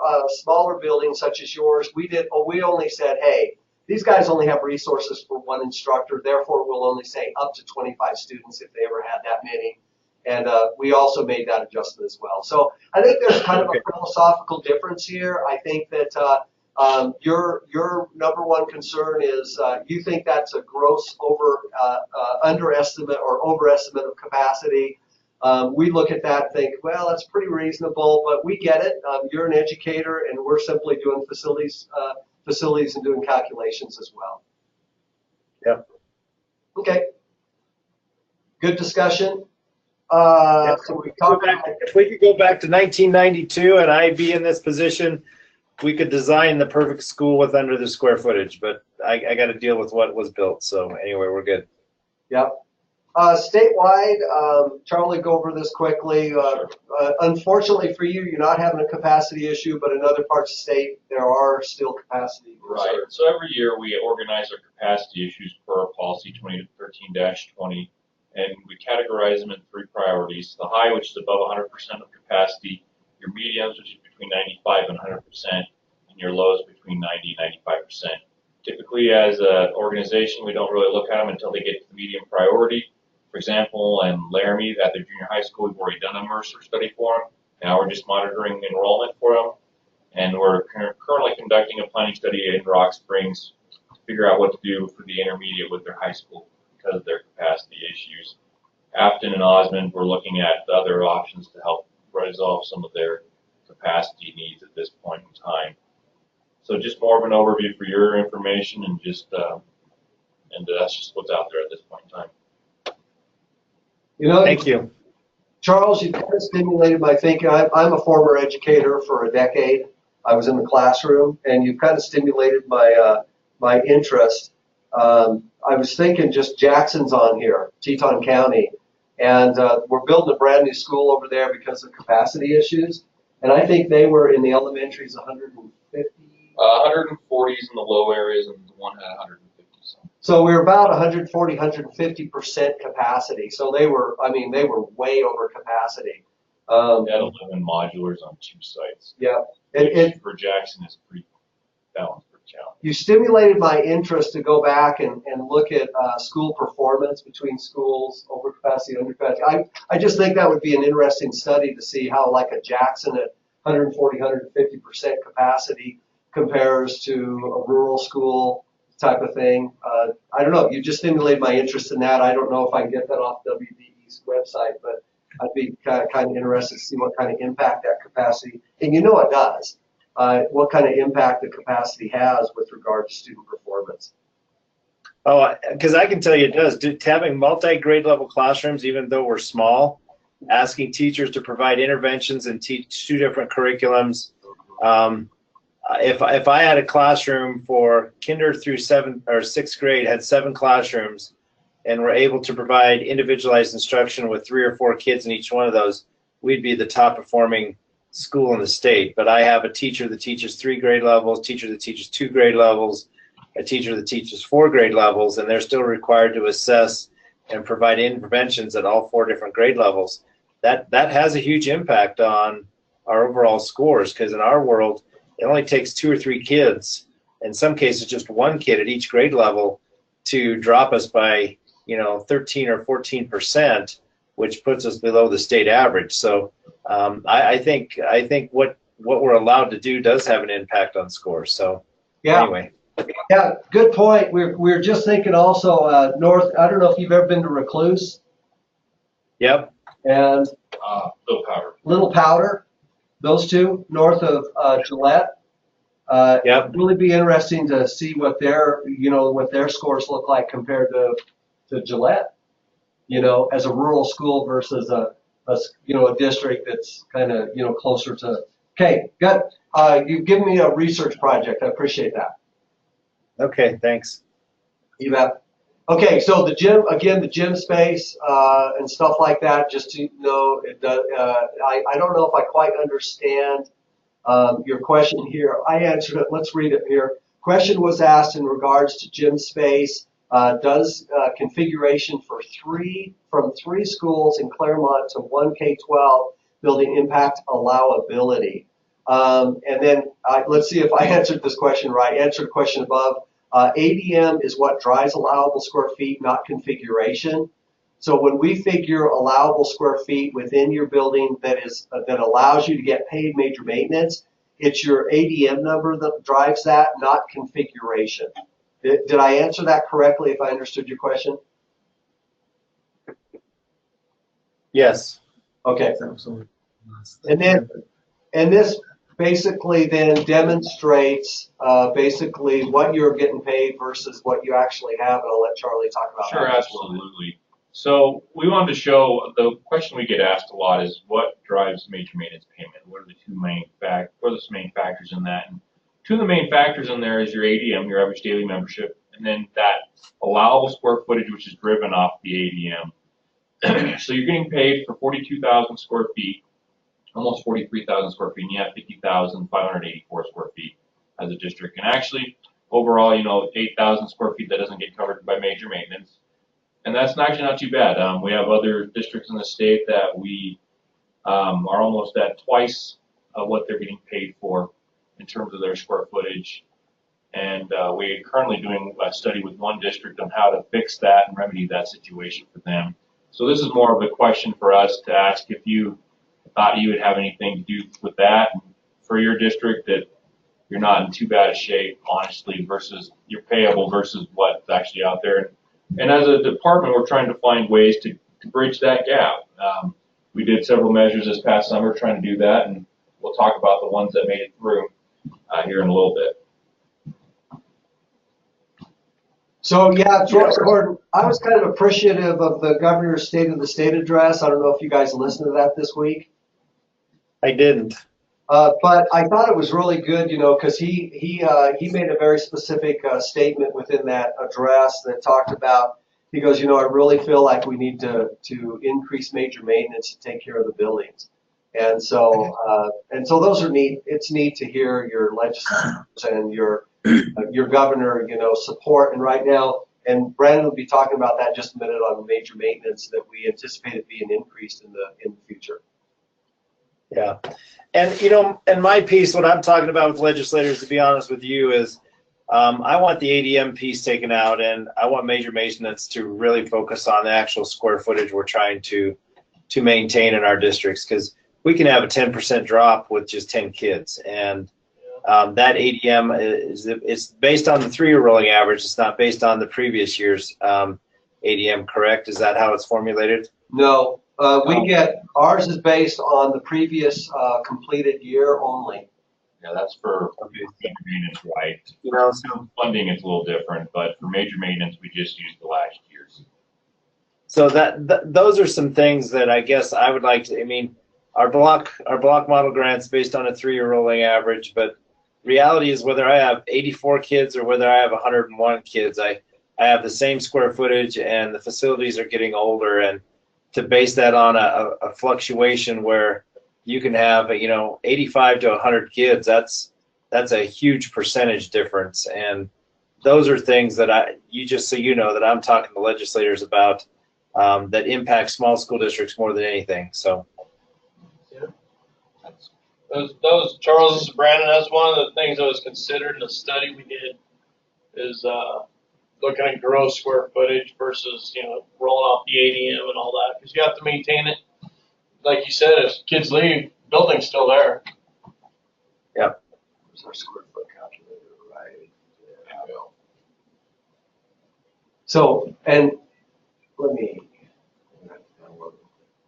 buildings such as yours, we only said, hey, these guys only have resources for 1 instructor. Therefore, we'll only say up to 25 students if they ever had that many. And we also made that adjustment as well. So I think there's kind of a philosophical difference here. I think that your number one concern is you think that's a gross underestimate or overestimate of capacity. We look at that and think, well, that's pretty reasonable, but we get it. You're an educator, and we're simply doing facilities and doing calculations as well. Yep. Okay. Good discussion. So we talked about, If we could go back to 1992 and I'd be in this position, we could design the perfect school with under the square footage, but I got to deal with what was built. So anyway, we're good. yep. Statewide, Charlie, go over this quickly. Unfortunately for you, you're not having a capacity issue, but in other parts of the state, there are still capacity Right. concerns. So every year we organize our capacity issues per our policy 2013-20, and we categorize them in 3 priorities. The high, which is above 100% of capacity, your mediums, which is between 95 and 100%, and your lows between 90 and 95%. Typically, as an organization, we don't really look at them until they get to the medium priority. For example, in Laramie, at their junior high school, we've already done a Mercer study for them. Now we're just monitoring enrollment for them. And we're currently conducting a planning study in Rock Springs to figure out what to do for the intermediate with their high school because of their capacity issues. Afton and Osmond, we're looking at the other options to help resolve some of their capacity needs at this point in time. So just more of an overview for your information, and just and that's just what's out there at this point in time. You know, Thank you. Charles, you kind of stimulated my thinking. I'm a former educator for a decade. I was in the classroom, and you've kind of stimulated my interest. I was thinking just Jackson's on here, Teton County, and we're building a brand new school over there because of capacity issues. And I think they were in the elementaries 150. 140s in the low areas, and the one had 150. So we were about 140, 150% capacity. So they were way over capacity. They had 11 modulars on 2 sites. Yeah. Which for Jackson is pretty balanced for challenge. You stimulated my interest to go back and look at school performance between schools, over capacity, under capacity. I just think that would be an interesting study to see how like a Jackson at 140, 150% capacity compares to a rural school type of thing. I don't know. You just stimulated my interest in that. I don't know if I can get that off WDE's website, but I'd be kind of interested to see what kind of impact that capacity, and you know it does, what kind of impact the capacity has with regard to student performance. Oh, because I can tell you it does. Having multi-grade level classrooms, even though we're small, asking teachers to provide interventions and teach 2 different curriculums. If I had a classroom for kinder through 7th or 6th grade, had 7 classrooms, and were able to provide individualized instruction with 3 or 4 kids in each one of those, we'd be the top performing school in the state. But I have a teacher that teaches 3 grade levels, teacher that teaches 2 grade levels, a teacher that teaches 4 grade levels, and they're still required to assess and provide interventions at all 4 different grade levels. That has a huge impact on our overall scores, because in our world, it only takes 2 or 3 kids, in some cases just 1 kid at each grade level, to drop us by 13 or 14%, which puts us below the state average. So I think what we're allowed to do does have an impact on scores. So Yeah. Anyway. Yeah, good point. We're just thinking also north. I don't know if you've ever been to Recluse. Yep. And Little Powder. Those 2 north of Gillette. Yep. Really be interesting to see what their scores look like compared to Gillette. As a rural school versus a district that's kind of closer to. Okay, good. You've given me a research project. I appreciate that. Okay, thanks. You bet. Okay, so the gym space and stuff like that. Just to know, I don't know if I quite understand your question here. I answered it. Let's read it here. Question was asked in regards to gym space. Does configuration from 3 schools in Claremont to 1 K-12 building impact allowability? And then let's see if I answered this question right. Answer the question above. ADM is what drives allowable square feet, not configuration. So when we figure allowable square feet within your building that allows you to get paid major maintenance, it's your ADM number that drives that, not configuration. Did I answer that correctly if I understood your question? Yes. Okay. And this basically then demonstrates basically what you're getting paid versus what you actually have, and I'll let Charlie talk about that. Sure, absolutely. So we wanted to show, the question we get asked a lot is what drives major maintenance payment? What are the what are the main factors in that? And two of the main factors in there is your ADM, your average daily membership, and then that allowable square footage which is driven off the ADM. So you're getting paid for 42,000 square feet, almost 43,000 square feet, and you have 50,584 square feet as a district. And actually, overall, 8,000 square feet that doesn't get covered by major maintenance. And that's actually not too bad. We have other districts in the state that we are almost at twice what they're getting paid for in terms of their square footage. And we're currently doing a study with one district on how to fix that and remedy that situation for them. So this is more of a question for us to ask if you thought you would have anything to do with that for your district, that you're not in too bad a shape, honestly, versus you're payable versus what's actually out there. And as a department, we're trying to find ways to bridge that gap. We did several measures this past summer trying to do that, and we'll talk about the ones that made it through here in a little bit. So yeah, Jordan, I was kind of appreciative of the governor's State of the State address. I don't know if you guys listened to that this week. I didn't. But I thought it was really good, because he made a very specific statement within that address that talked about. He goes, I really feel like we need to increase major maintenance to take care of the buildings, and so those are neat. It's neat to hear your legislators and your governor, support. And right now, and Brandon will be talking about that in just a minute on major maintenance that we anticipate it being increased in the future. Yeah. And, in my piece, what I'm talking about with legislators, to be honest with you, is I want the ADM piece taken out, and I want major maintenance to really focus on the actual square footage we're trying to maintain in our districts, because we can have a 10% drop with just 10 kids. And that ADM it's based on the 3-year rolling average. It's not based on the previous year's ADM, correct? Is that how it's formulated? No. Ours is based on the previous completed year only. Yeah, that's for major maintenance, right? So Funding is a little different, but for major maintenance, we just use the last year's. So those are some things that I guess I would like to. I mean, our block model grants based on a 3-year rolling average, but reality is whether I have 84 kids or whether I have 101 kids, I have the same square footage, and the facilities are getting older, and to base that on a fluctuation where you can have 85 to 100 kids, that's a huge percentage difference. And those are things that just so you know, that I'm talking to legislators about, that impact small school districts more than anything. So Those Charles, this is Brandon. That's one of the things that was considered in the study we did is looking at gross square footage versus rolling off the ADM and all that, because you have to maintain it. Like you said, if kids leave, building's still there. Yep. There's our square foot calculator, right? Yeah. So, and let me.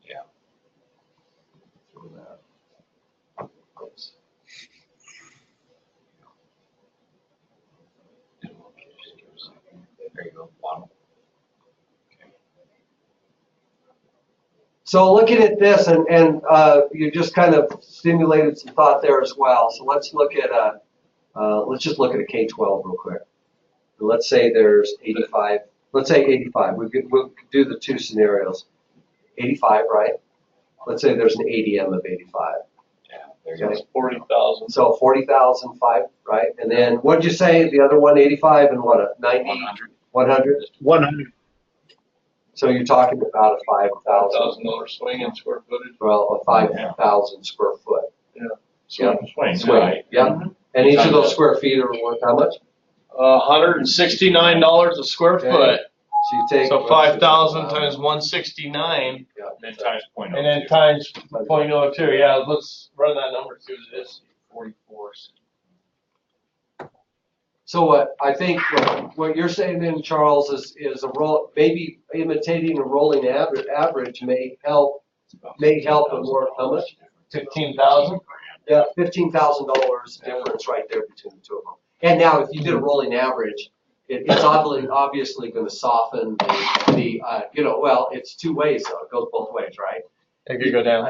Yeah. Throw that. Oops. There you go, bottom. So looking at this, and you just kind of stimulated some thought there as well. So let's just look at a K-12 real quick. Let's say there's 85. Let's say 85. We'll do the two scenarios. 85, right? Let's say there's an ADM of 85. Yeah, there you go. Okay. 40,000. So 40,005, right? And then what did you say? The other one, 85 and what? A 90? 100. 100. 100. So you're talking about a $5,000 swing in square footage. Well, a 5,000 square foot. Swing, Swing. right. Yeah. And each of those square feet are worth how much? $169 a square Okay. foot. So you take. So 5,000 times 169, Yeah. Then times 0.02. and then times 0.02. Yeah, let's run that number through this. 44. So what I think what you're saying then, Charles, is maybe imitating a rolling average may help it more. How much? 15,000. Yeah, $15,000 difference right there between the two of them. And now if you did a rolling average, it's obviously going to soften well, it's two ways though. It goes both ways, right? It could go down.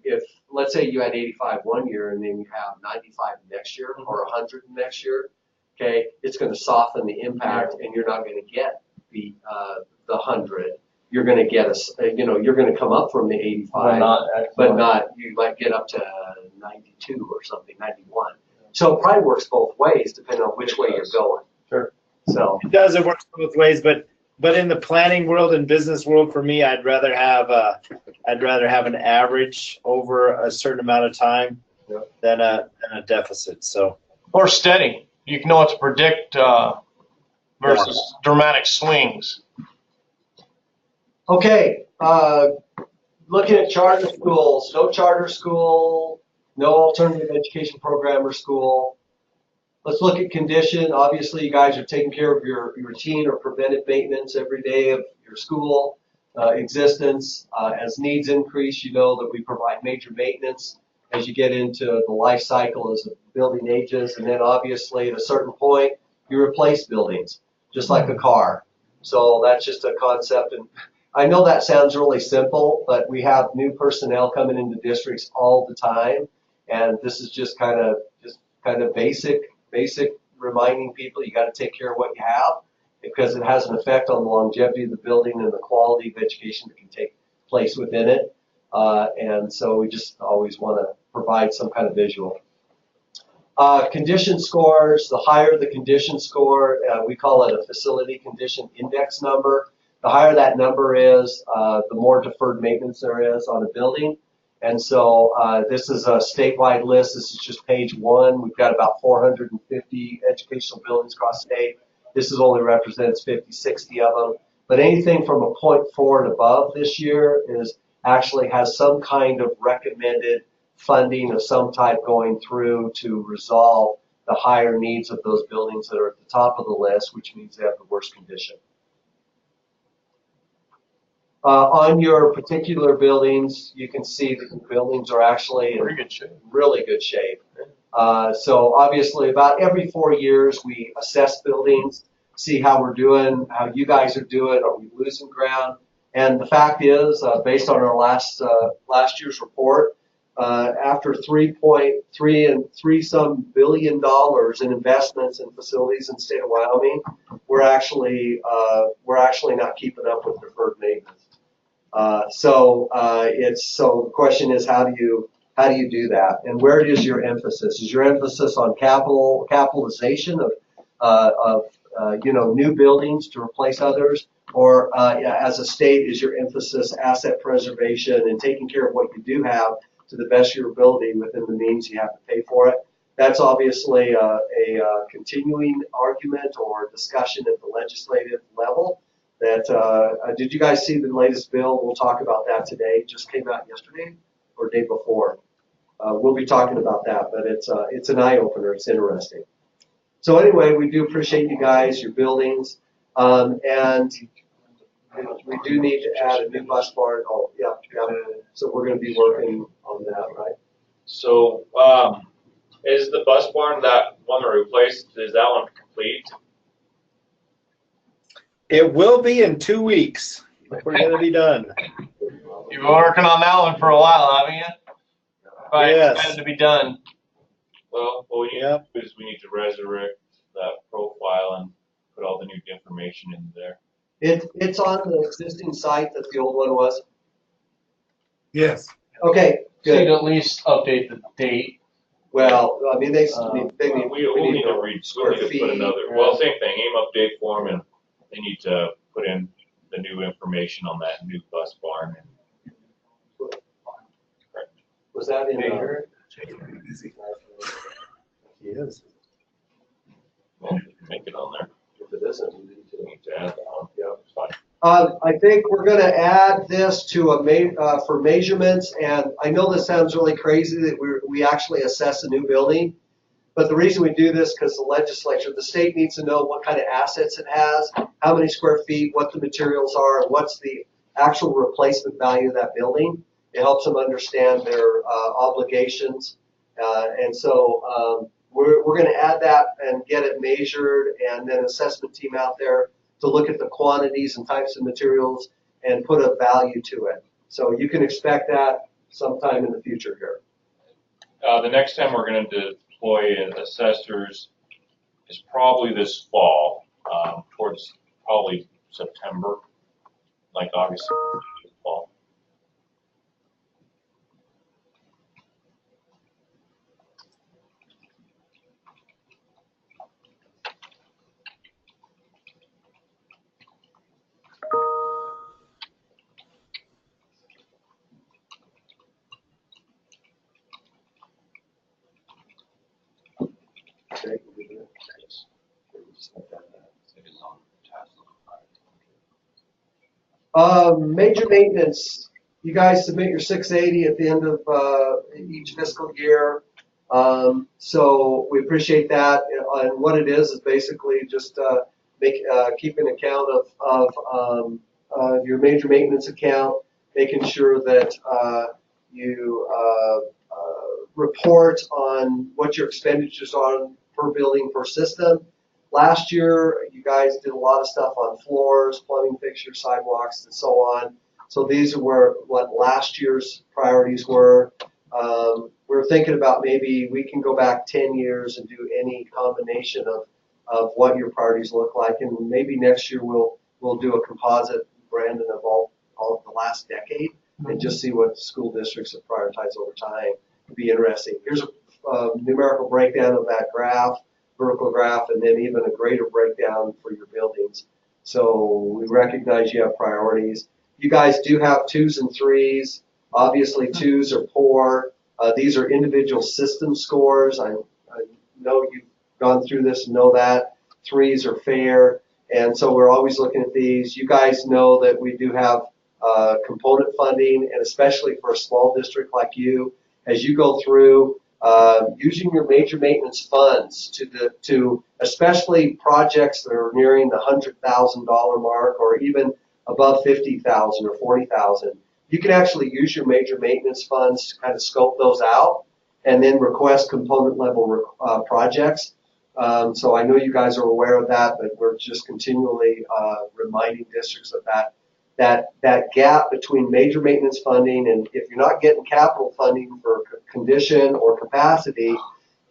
If let's say you had 85 one year and then you have 95 next year or 100 next year, okay, it's going to soften the impact and you're not going to get the 100. You're going to get you're going to come up from the 85, but not, you might get up to 92 or something, 91. So it probably works both ways depending on which way you're going. Sure. So It does. It works both ways, but in the planning world and business world, for me, I'd rather have an average over a certain amount of time than a deficit. So Or steady. You can know what to predict versus dramatic swings. okay, looking at charter schools, no charter school, no alternative education program or school. Let's look at condition. Obviously, you guys are taking care of your routine or preventive maintenance every day of your school existence. As needs increase, you know that we provide major maintenance as you get into the life cycle as the building ages. And then obviously at a certain point, you replace buildings, just like a car. So that's just a concept. And I know that sounds really simple, but we have new personnel coming into districts all the time. And this is just kind of basic reminding people you got to take care of what you have because it has an effect on the longevity of the building and the quality of education that can take place within it. And so we just always want to provide some kind of visual. Condition scores, the higher the condition score, we call it a facility condition index number. The higher that number is, the more deferred maintenance there is on a building. And so this is a statewide list. This is just page 1. We've got about 450 educational buildings across the state. This only represents 50, 60 of them. But anything from a 0.4 and above this year actually has some kind of recommended funding of some type going through to resolve the higher needs of those buildings that are at the top of the list, which means they have the worst condition. On your particular buildings, you can see that the buildings are actually in really good shape. So obviously about every 4 years we assess buildings, see how we're doing, how you guys are doing, are we losing ground? And the fact is, based on our last year's report, after $3.3 billion in investments in facilities in the state of Wyoming, we're actually not keeping up with deferred maintenance. So the question is, how do you do that, and where is your emphasis? Is your emphasis on capitalization of new buildings to replace others, or as a state is your emphasis asset preservation and taking care of what you do have to the best of your ability within the means you have to pay for it? That's obviously a continuing argument or discussion at the legislative level. Did you guys see the latest bill? We'll talk about that today. It just came out yesterday or day before. We'll be talking about that, but it's an eye opener. It's interesting. So anyway, we do appreciate you guys, your buildings, and we do need to add a new bus barn. Oh yeah. So we're going to be working on that, right? So is the bus barn, that one that replaced, is that one complete? it will be in 2 weeks. We're going to be done. You've been working on that one for a while, haven't you? Right, Yes. it's got to be done. Well, what we need to do is we need to resurrect that profile and put all the new information in there. It's on the existing site that the old one was. Yes. Okay, So you'd good. at least update the date. Well, I mean, we We'll need to read, we'll need to put another, well, same thing, AIM update form, and they need to put in the new information on that new bus barn. Was that in Major? Yes. Well, make it on there. If it isn't, we Need to add that one. Yeah. It's fine. I think we're going to add this to for measurements, and I know this sounds really crazy that we actually assess a new building, but the reason we do this because the legislature, the state needs to know what kind of assets it has, how many square feet, what the materials are, and what's the actual replacement value of that building. It helps them understand their obligations, and so we're going to add that and get it measured, and then assessment team out there to look at the quantities and types of materials and put a value to it. So you can expect that sometime in the future here. The next time we're going to deploy assessors is probably this fall, towards probably September, like August, fall. Major maintenance. You guys submit your 680 at the end of each fiscal year. So we appreciate that. And what it is basically just keep an account of your major maintenance account, making sure that you report on what your expenditures are per building per system. Last year, you guys did a lot of stuff on floors, plumbing fixtures, sidewalks, and so on. So these were what last year's priorities were. We're thinking about maybe we can go back 10 years and do any combination of what your priorities look like, and maybe next year we'll do a composite, Brandon, of all of the last decade, and just see what school districts have prioritized over time. It'd be interesting. Here's a numerical breakdown of that graph, vertical graph, and then even a greater breakdown for your buildings. So we recognize you have priorities. You guys do have 2s and 3s. Obviously, 2s are poor. These are individual system scores. I know you've gone through this and know that. 3s are fair. And so we're always looking at these. You guys know that we do have component funding, and especially for a small district like you, as you go through, using your major maintenance funds to especially projects that are nearing the $100,000 mark or even above 50,000 or 40,000. You can actually use your major maintenance funds to kind of scope those out and then request component level projects. So I know you guys are aware of that, but we're just continually reminding districts of that gap between major maintenance funding, and if you're not getting capital funding for condition or capacity,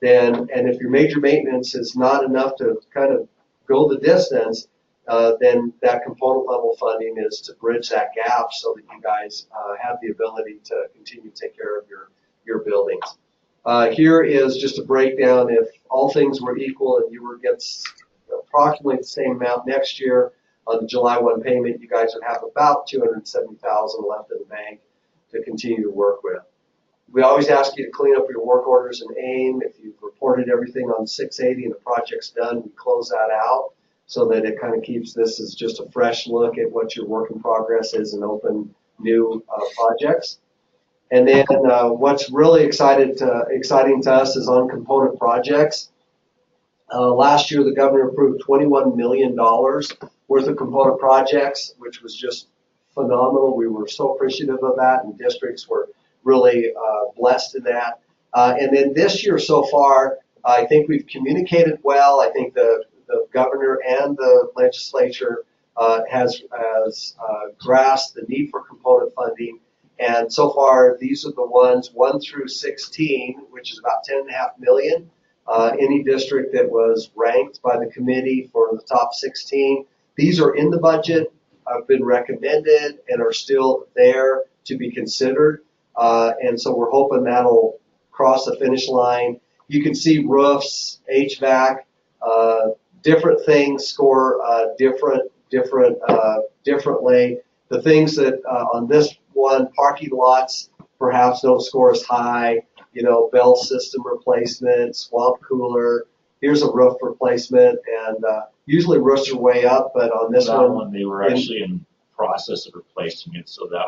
then, and if your major maintenance is not enough to kind of go the distance, then that component level funding is to bridge that gap so that you guys have the ability to continue to take care of your buildings. Here is just a breakdown. If all things were equal and you were against approximately the same amount next year, on the July 1 payment, you guys would have about $270,000 left in the bank to continue to work with. We always ask you to clean up your work orders and AIM. If you've reported everything on 680 and the project's done, we close that out so that it kind of keeps this as just a fresh look at what your work in progress is and open new projects. And then what's really exciting to us is on component projects. Last year, the governor approved $21 million worth of component projects, which was just phenomenal. We were so appreciative of that, and districts were really blessed in that. And then this year so far, I think we've communicated well. I think the governor and the legislature has grasped the need for component funding. And so far, these are the ones 1 through 16, which is about $10.5 million. Any district that was ranked by the committee for the top 16. These are in the budget, have been recommended, and are still there to be considered. And so we're hoping that'll cross the finish line. You can see roofs, HVAC, different things score differently. The things that on this one, parking lots perhaps don't score as high. You know, bell system replacement, swamp cooler. Here's a roof replacement, and usually roofs are way up, but on this one they were actually in process of replacing it, so that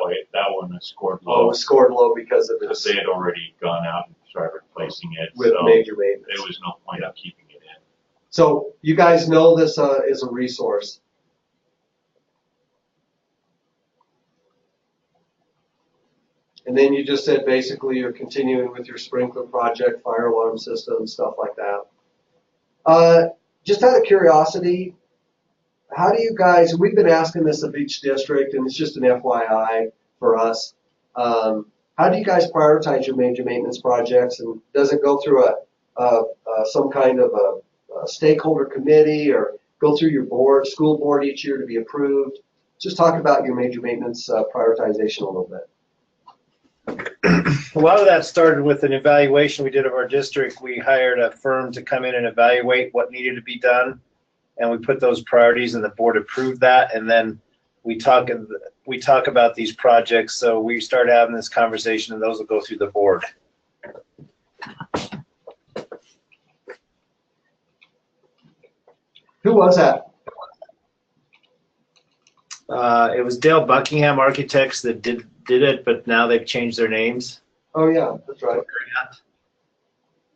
one has scored low. Oh, it was scored low because of because they had already gone out and started replacing it with so major maintenance. there was no point of keeping it in. So you guys know this is a resource. And then you just said basically you're continuing with your sprinkler project, fire alarm system, stuff like that. Just out of curiosity, how do you guys, we've been asking this of each district, and it's just an FYI for us. How do you guys prioritize your major maintenance projects? And does it go through some kind of a stakeholder committee or go through your board, school board each year to be approved? Just talk about your major maintenance prioritization a little bit. A lot of that started with an evaluation we did of our district. We hired a firm to come in and evaluate what needed to be done, and we put those priorities, and the board approved that. And then we talk about these projects. So we started having this conversation, and those will go through the board. Who was that? It was Dale Buckingham Architects that did it, but now they've changed their names. Oh yeah, that's right.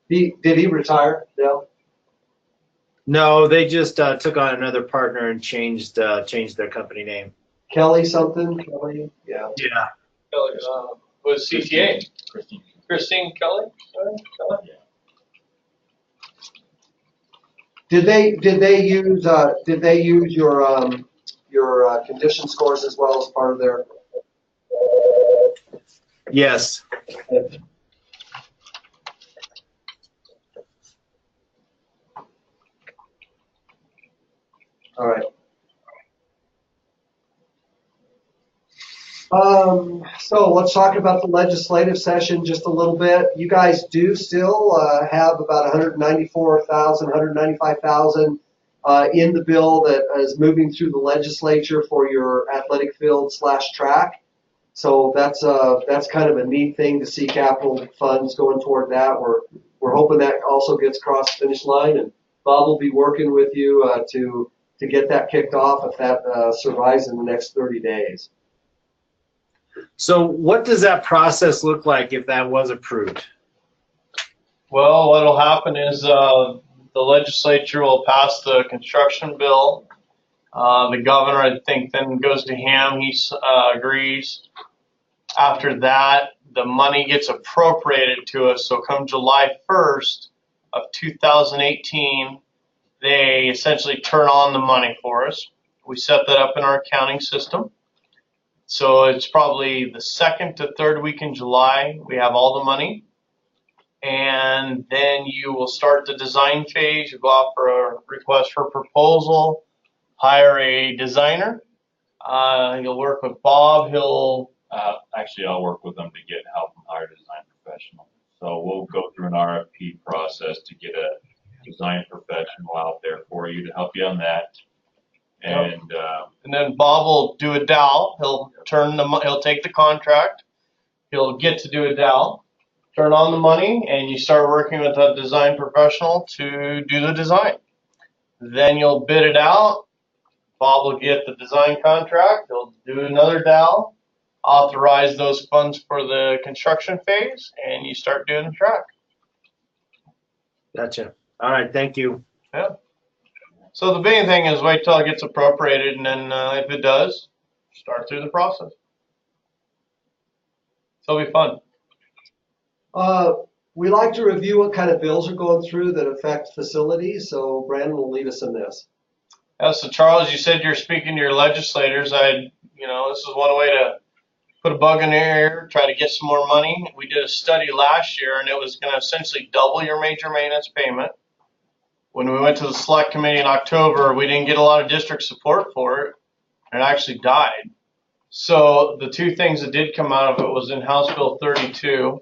Did he retire, Dale? No, they just took on another partner and changed their company name. Kelly something? Kelly? Yeah. Yeah. Kelly, was CTA? Christine Kelly? Kelly? Did they use your condition scores as well as part of their? Yes. All right. So let's talk about the legislative session just a little bit. You guys do still have about 194,000, 195,000 in the bill that is moving through the legislature for your athletic field / track. So that's kind of a neat thing to see capital funds going toward that. We're hoping that also gets across the finish line, and Bob will be working with you to get that kicked off if that survives in the next 30 days. So what does that process look like if that was approved? Well, what'll happen is the legislature will pass the construction bill. The governor, I think, then goes to him. He agrees. After that, the money gets appropriated to us. So come July 1st of 2018, they essentially turn on the money for us. We set that up in our accounting system. So it's probably the second to third week in July, we have all the money. And then you will start the design phase. You go out for a request for proposal, hire a designer. You'll work with Bob. Actually, I'll work with them to get help and hire a design professional. So we'll go through an RFP process to get a design professional out there for you to help you on that. And then Bob will do a dowel. He'll take the contract. He'll get to do a dowel, turn on the money, and you start working with a design professional to do the design. Then you'll bid it out. Bob will get the design contract. He'll do another dowel, authorize those funds for the construction phase, and you start doing the track. Gotcha. All right. Thank you. Yeah. So the main thing is wait till it gets appropriated, and then if it does, start through the process. So it'll be fun. We like to review what kind of bills are going through that affect facilities, so Brandon will lead us in this. Yeah, so Charles, you said you're speaking to your legislators. This is one way to put a bug in their ear, try to get some more money. We did a study last year, and it was going to essentially double your major maintenance payment. When we went to the select committee in October, we didn't get a lot of district support for it, and it actually died. So the two things that did come out of it was in House Bill 32,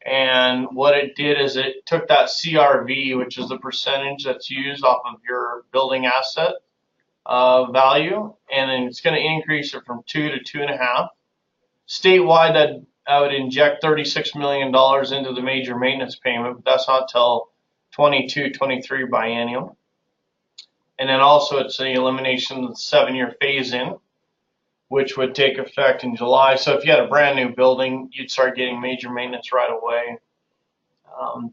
and what it did is it took that CRV, which is the percentage that's used off of your building asset value, and then it's going to increase it from 2 to 2.5. Statewide, that would inject $36 million into the major maintenance payment, but that's not till 22-23 biennial. And then also it's the elimination of the 7-year phase-in, which would take effect in July. So if you had a brand new building, you'd start getting major maintenance right away.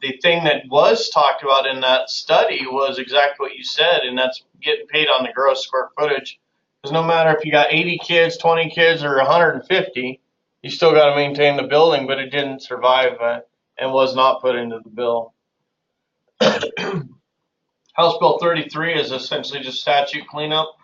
The thing that was talked about in that study was exactly what you said, and that's getting paid on the gross square footage. Because no matter if you got 80 kids, 20 kids, or 150, You still got to maintain the building, but it didn't survive and was not put into the bill. House Bill 33 is essentially just statute cleanup.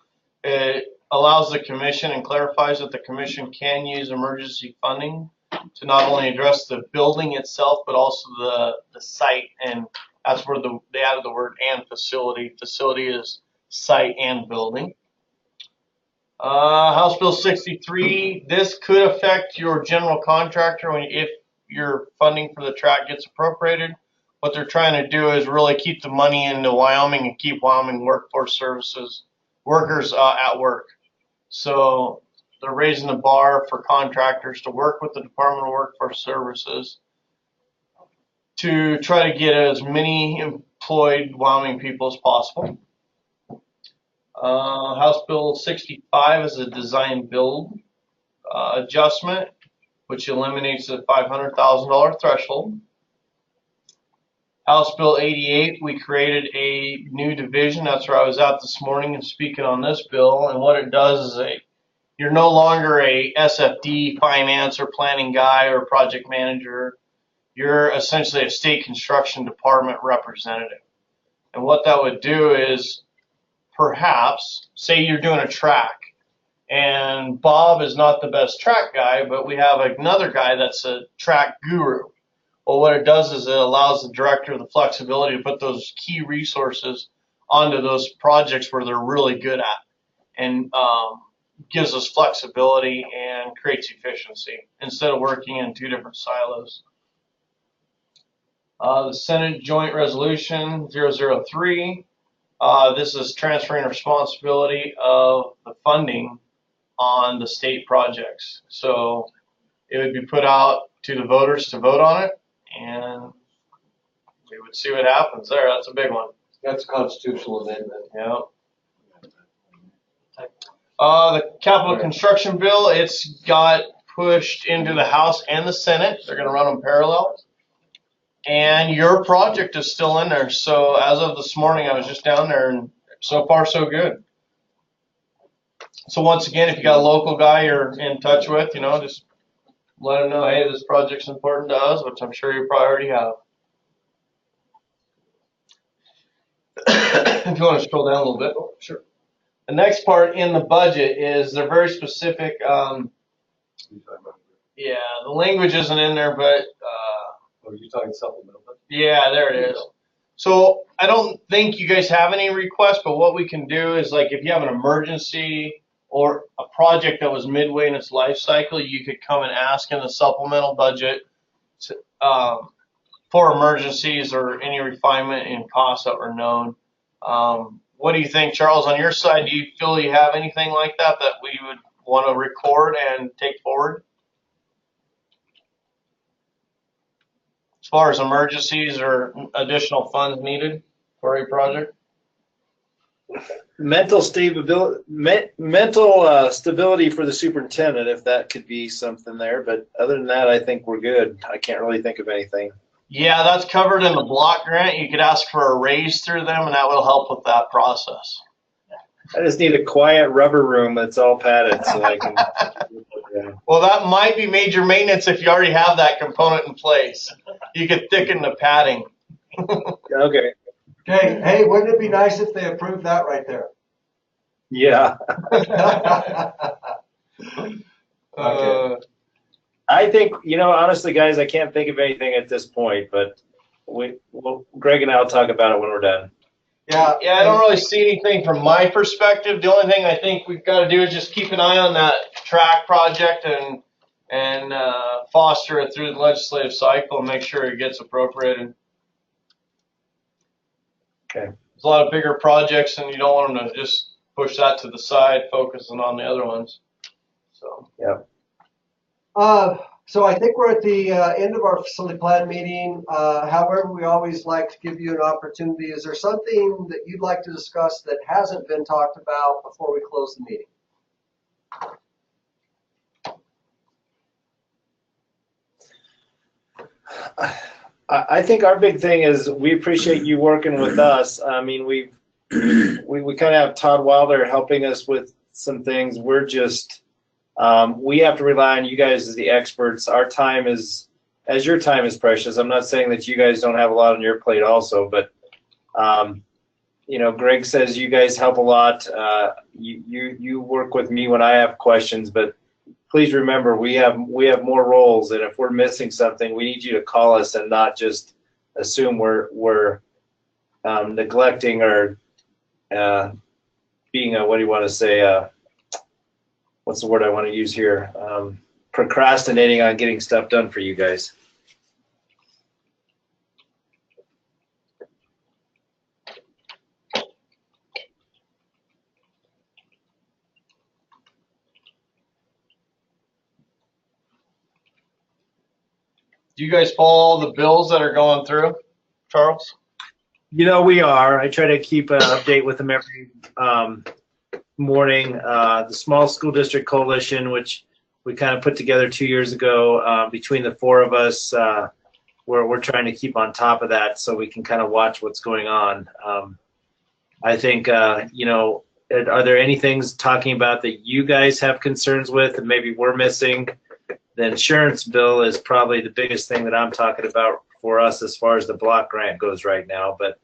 It allows the commission and clarifies that the commission can use emergency funding to not only address the building itself, but also the site. And that's where they added the word "and" facility. Facility is site and building. House Bill 63, this could affect your general contractor if your funding for the track gets appropriated. What they're trying to do is really keep the money into Wyoming and keep Wyoming workforce services workers at work. So they're raising the bar for contractors to work with the Department of Workforce Services to try to get as many employed Wyoming people as possible. House Bill 65 is a design build adjustment, which eliminates the $500,000 threshold. House Bill 88, we created a new division. That's where I was at this morning and speaking on this bill. And what it does is you're no longer a SFD finance or planning guy or project manager. You're essentially a state construction department representative. And what that would do is, perhaps, say you're doing a track, and Bob is not the best track guy, but we have another guy that's a track guru. Well, what it does is it allows the director the flexibility to put those key resources onto those projects where they're really good at, and gives us flexibility and creates efficiency instead of working in two different silos. The Senate Joint Resolution 003. This is transferring responsibility of the funding on the state projects. So it would be put out to the voters to vote on it, and we would see what happens there. That's a big one. That's a constitutional amendment. Yeah. The capital construction bill, it's got pushed into the House and the Senate. They're going to run them parallel. And your project is still in there. So as of this morning, I was just down there, and so far so good. So once again, if you got a local guy you're in touch with, just let him know, hey, this project's important to us, which I'm sure you probably already have. If you want to scroll down a little bit. Oh, sure. The next part in the budget is they're very specific. Yeah, the language isn't in there, but Are you talking supplemental? yeah, there it is. So I don't think you guys have any requests, but what we can do is, like, if you have an emergency or a project that was midway in its life cycle, you could come and ask in the supplemental budget for emergencies or any refinement in costs that were known. What do you think, Charles? On your side, do you feel you have anything like that we would want to record and take forward? As far as emergencies or additional funds needed for a project? Mental stability for the superintendent, if that could be something there. But other than that, I think we're good. I can't really think of anything. Yeah, that's covered in the block grant. You could ask for a raise through them, and that will help with that process. I just need a quiet rubber room that's all padded so I can. Well, that might be major maintenance if you already have that component in place. You could thicken the padding. Okay. Okay, hey, wouldn't it be nice if they approved that right there? Yeah. Okay. I think, honestly, guys, I can't think of anything at this point, but Greg and I will talk about it when we're done. Yeah, I don't really see anything from my perspective. The only thing I think we've got to do is just keep an eye on that track project and foster it through the legislative cycle and make sure it gets appropriated. Okay. There's a lot of bigger projects, and you don't want them to just push that to the side, focusing on the other ones. So. Yeah. So I think we're at the end of our facility plan meeting. However, we always like to give you an opportunity. Is there something that you'd like to discuss that hasn't been talked about before we close the meeting? I think our big thing is we appreciate you working with us. I mean, we kind of have Todd Wilder helping us with some things. We're just We have to rely on you guys as the experts. Our time is, as your time is precious. I'm not saying that you guys don't have a lot on your plate also, but you know, Greg says you guys help a lot. You work with me when I have questions, but please remember we have more roles, and if we're missing something, we need you to call us and not just assume we're neglecting or being a, what do you want to say? What's the word I want to use here? Procrastinating on getting stuff done for you guys. Do you guys follow all the bills that are going through, Charles? You know, we are. I try to keep an update with them every morning. The Small School District Coalition, which we kind of put together 2 years ago, between the four of us, we're trying to keep on top of that so we can kind of watch what's going on. I think, you know, are there any things talking about that you guys have concerns with and maybe we're missing? The insurance bill is probably the biggest thing that I'm talking about for us as far as the block grant goes right now. But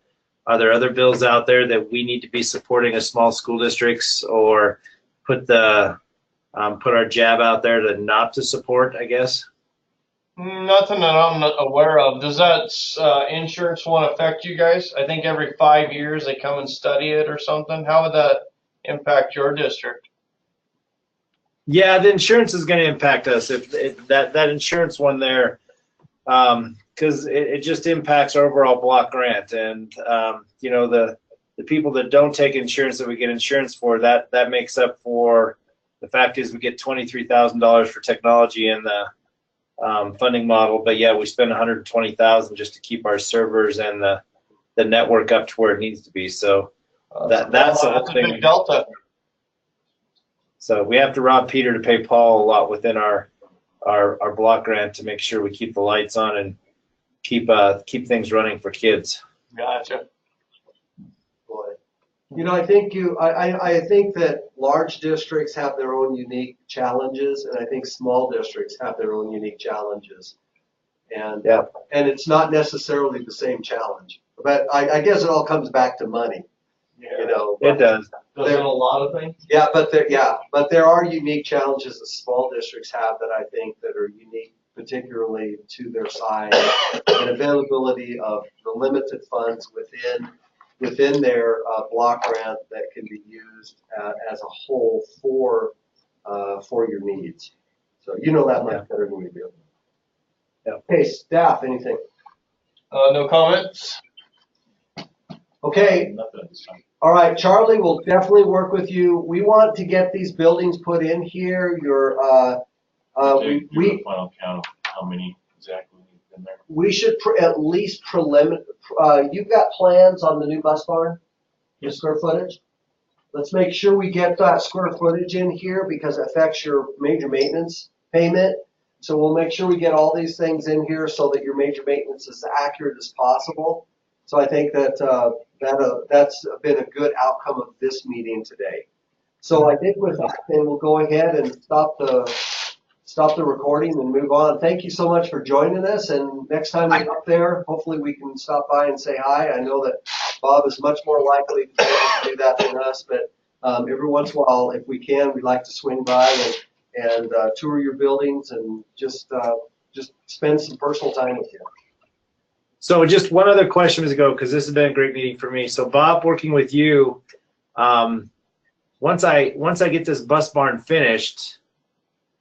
are there other bills out there that we need to be supporting as small school districts, or put our jab out there to not to support, I guess? Nothing that I'm not aware of. Does that insurance one affect you guys? I think every 5 years they come and study it or something. How would that impact your district? Yeah, the insurance is going to impact us if that insurance one there, because it just impacts our overall block grant, and you know, the people that don't take insurance that we get insurance for, that makes up for the fact is we get $23,000 for technology in the funding model, but yeah, we spend $120,000 just to keep our servers and the network up to where it needs to be. So that's the whole a thing. big delta. So we have to rob Peter to pay Paul a lot within our block grant to make sure we keep the lights on and keep things running for kids. Gotcha. Boy. You know, I think I think that large districts have their own unique challenges, and I think small districts have their own unique challenges. And Yeah. and it's not necessarily the same challenge. But I guess it all comes back to money. You know. It does. Does a lot of things. Yeah, but there are unique challenges that small districts have that I think that are unique, particularly to their size and availability of the limited funds within their block grant that can be used as a whole for your needs. So you know that much better than we do. Yeah. Okay, staff, anything? No comments. Okay. Nothing at this time. All right, Charlie, we'll definitely work with you. We want to get these buildings put in here. To do a final count of how many exactly in there. We should at least preliminary. You've got plans on the new bus barn, the square footage. Let's make sure we get that square footage in here because it affects your major maintenance payment. So we'll make sure we get all these things in here so that your major maintenance is as accurate as possible. So I think that that's been a good outcome of this meeting today. So I think with that, then we'll go ahead and stop the recording and move on. Thank you so much for joining us. And next time we're up there, hopefully we can stop by and say hi. I know that Bob is much more likely to be able to do that than us, but every once in a while, if we can, we'd like to swing by and tour your buildings and just spend some personal time with you. So just one other question as we go, because this has been a great meeting for me. So Bob, working with you, once I get this bus barn finished,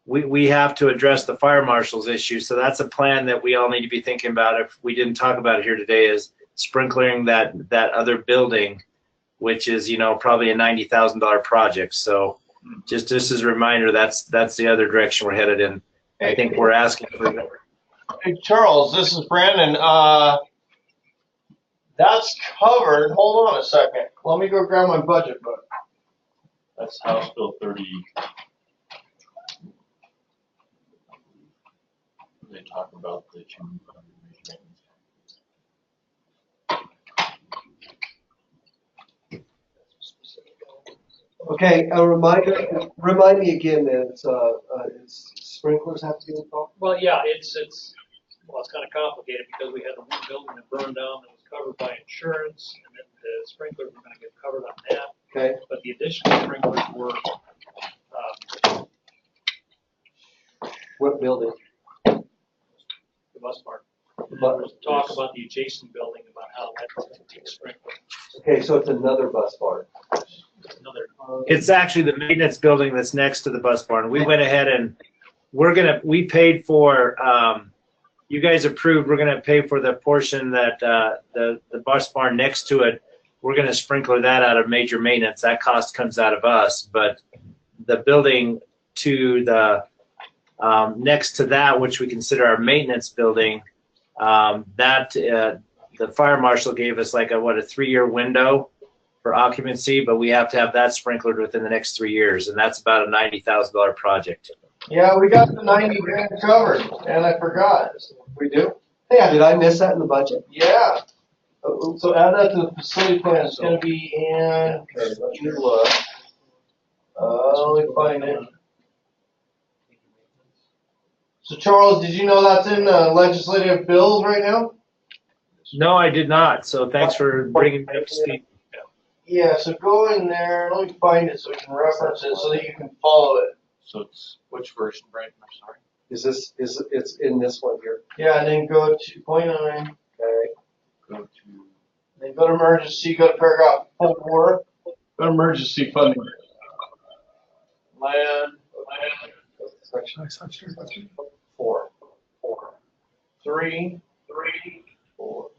we have to address the fire marshal's issue. So that's a plan that we all need to be thinking about. If we didn't talk about it here today, is sprinkling that other building, which is, you know, probably a $90,000 project. So just as a reminder, that's the other direction we're headed in. I think we're asking for. Hey, Charles, this is Brandon. That's covered. Hold on a second. Let me go grab my budget book. That's House Bill 30. They talk about the change of maintenance. Okay. Okay, a reminder, remind me again that it's sprinklers have to be installed? Well, yeah, it's kind of complicated because we had the one building that burned down that was covered by insurance, and then the sprinklers were going to get covered on that. Okay. But the additional sprinklers were, What building? the bus barn. And there was talk about the adjacent building about how that was being sprinkled. Okay, so it's another bus barn. Another, It's actually the maintenance building that's next to the bus barn. We went ahead and we paid for, you guys approved, we're gonna pay for the portion that, the bus barn next to it. We're gonna sprinkler that out of major maintenance. That cost comes out of us, but the building to the, next to that, which we consider our maintenance building, the fire marshal gave us like a 3-year window for occupancy, but we have to have that sprinklered within the next 3 years, and that's about a $90,000 project. Yeah, we got the 90 grand covered, and I forgot. We do? Yeah, did I miss that in the budget? Yeah. So add that to the facility plan. It's gonna be in. Okay, let's You look. Let me find it. So Charles, did you know that's in legislative bills right now? No, I did not, so thanks for bringing me up to speed. Yeah, so go in there, let me find it so we can reference it so that you can follow it. So it's, which version, Brandon, I'm sorry? It's in this one here. Yeah, and then go to point 9, Okay. Go to, then go to emergency, go to paragraph 4. Go to emergency funding. Land. Section 4. 3. 4.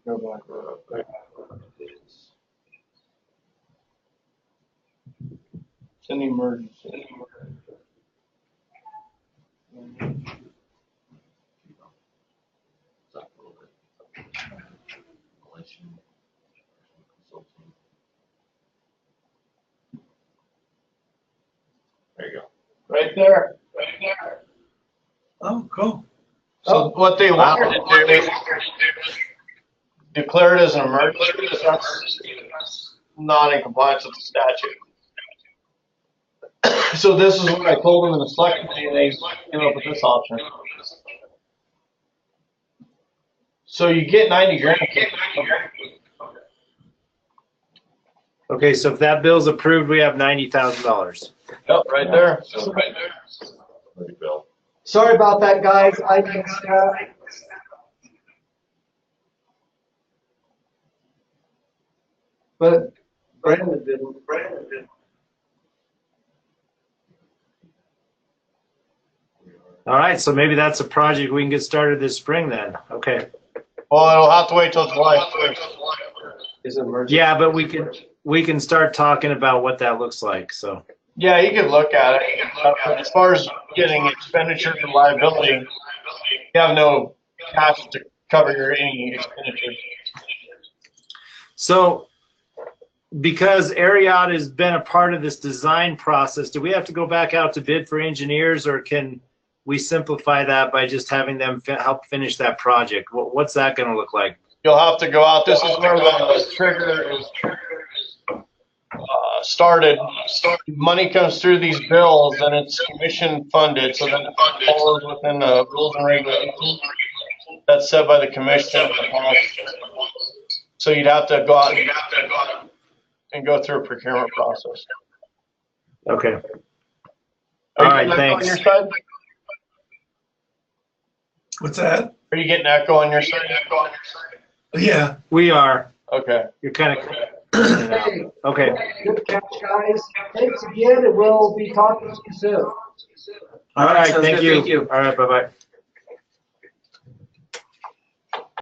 Go back. It's an emergency. There you go. Right there. Oh, cool. So what they wanted to do is declare it as an emergency, because that's not in compliance with the statute. So this is what I told them in the select committee, and they came up with this option. So you get 90 grand. Okay, so if that bill's approved, we have $90,000. Yep, right there. Ready, Bill? Sorry about that, guys. I missed that. But Brandon didn't. All right, so maybe that's a project we can get started this spring then. Okay. Well, it'll have to wait till July 1st. Is it emergency? Yeah, but we can start talking about what that looks like. So. Yeah, you can look at it. But as far as getting expenditures and liability, you have no cash to cover any expenditures. So, because Ariat has been a part of this design process, do we have to go back out to bid for engineers, or can we simplify that by just having them help finish that project? What's that going to look like? You'll have to go out. This is where the trigger is started. Money comes through these bills, and it's commission funded, so then it falls within the rules and regulations that's set by the commission. So you'd have to go out and go through a procurement process. Okay. Are All you right, getting echo thanks. on your side? What's that? Are you getting echo on your side? Yeah. We are. Okay. You're kind of. Okay. Okay. Good catch, guys. Thanks again, and we'll be talking to you soon. All right. sounds Thank good. you. Thank you. All right. Bye-bye.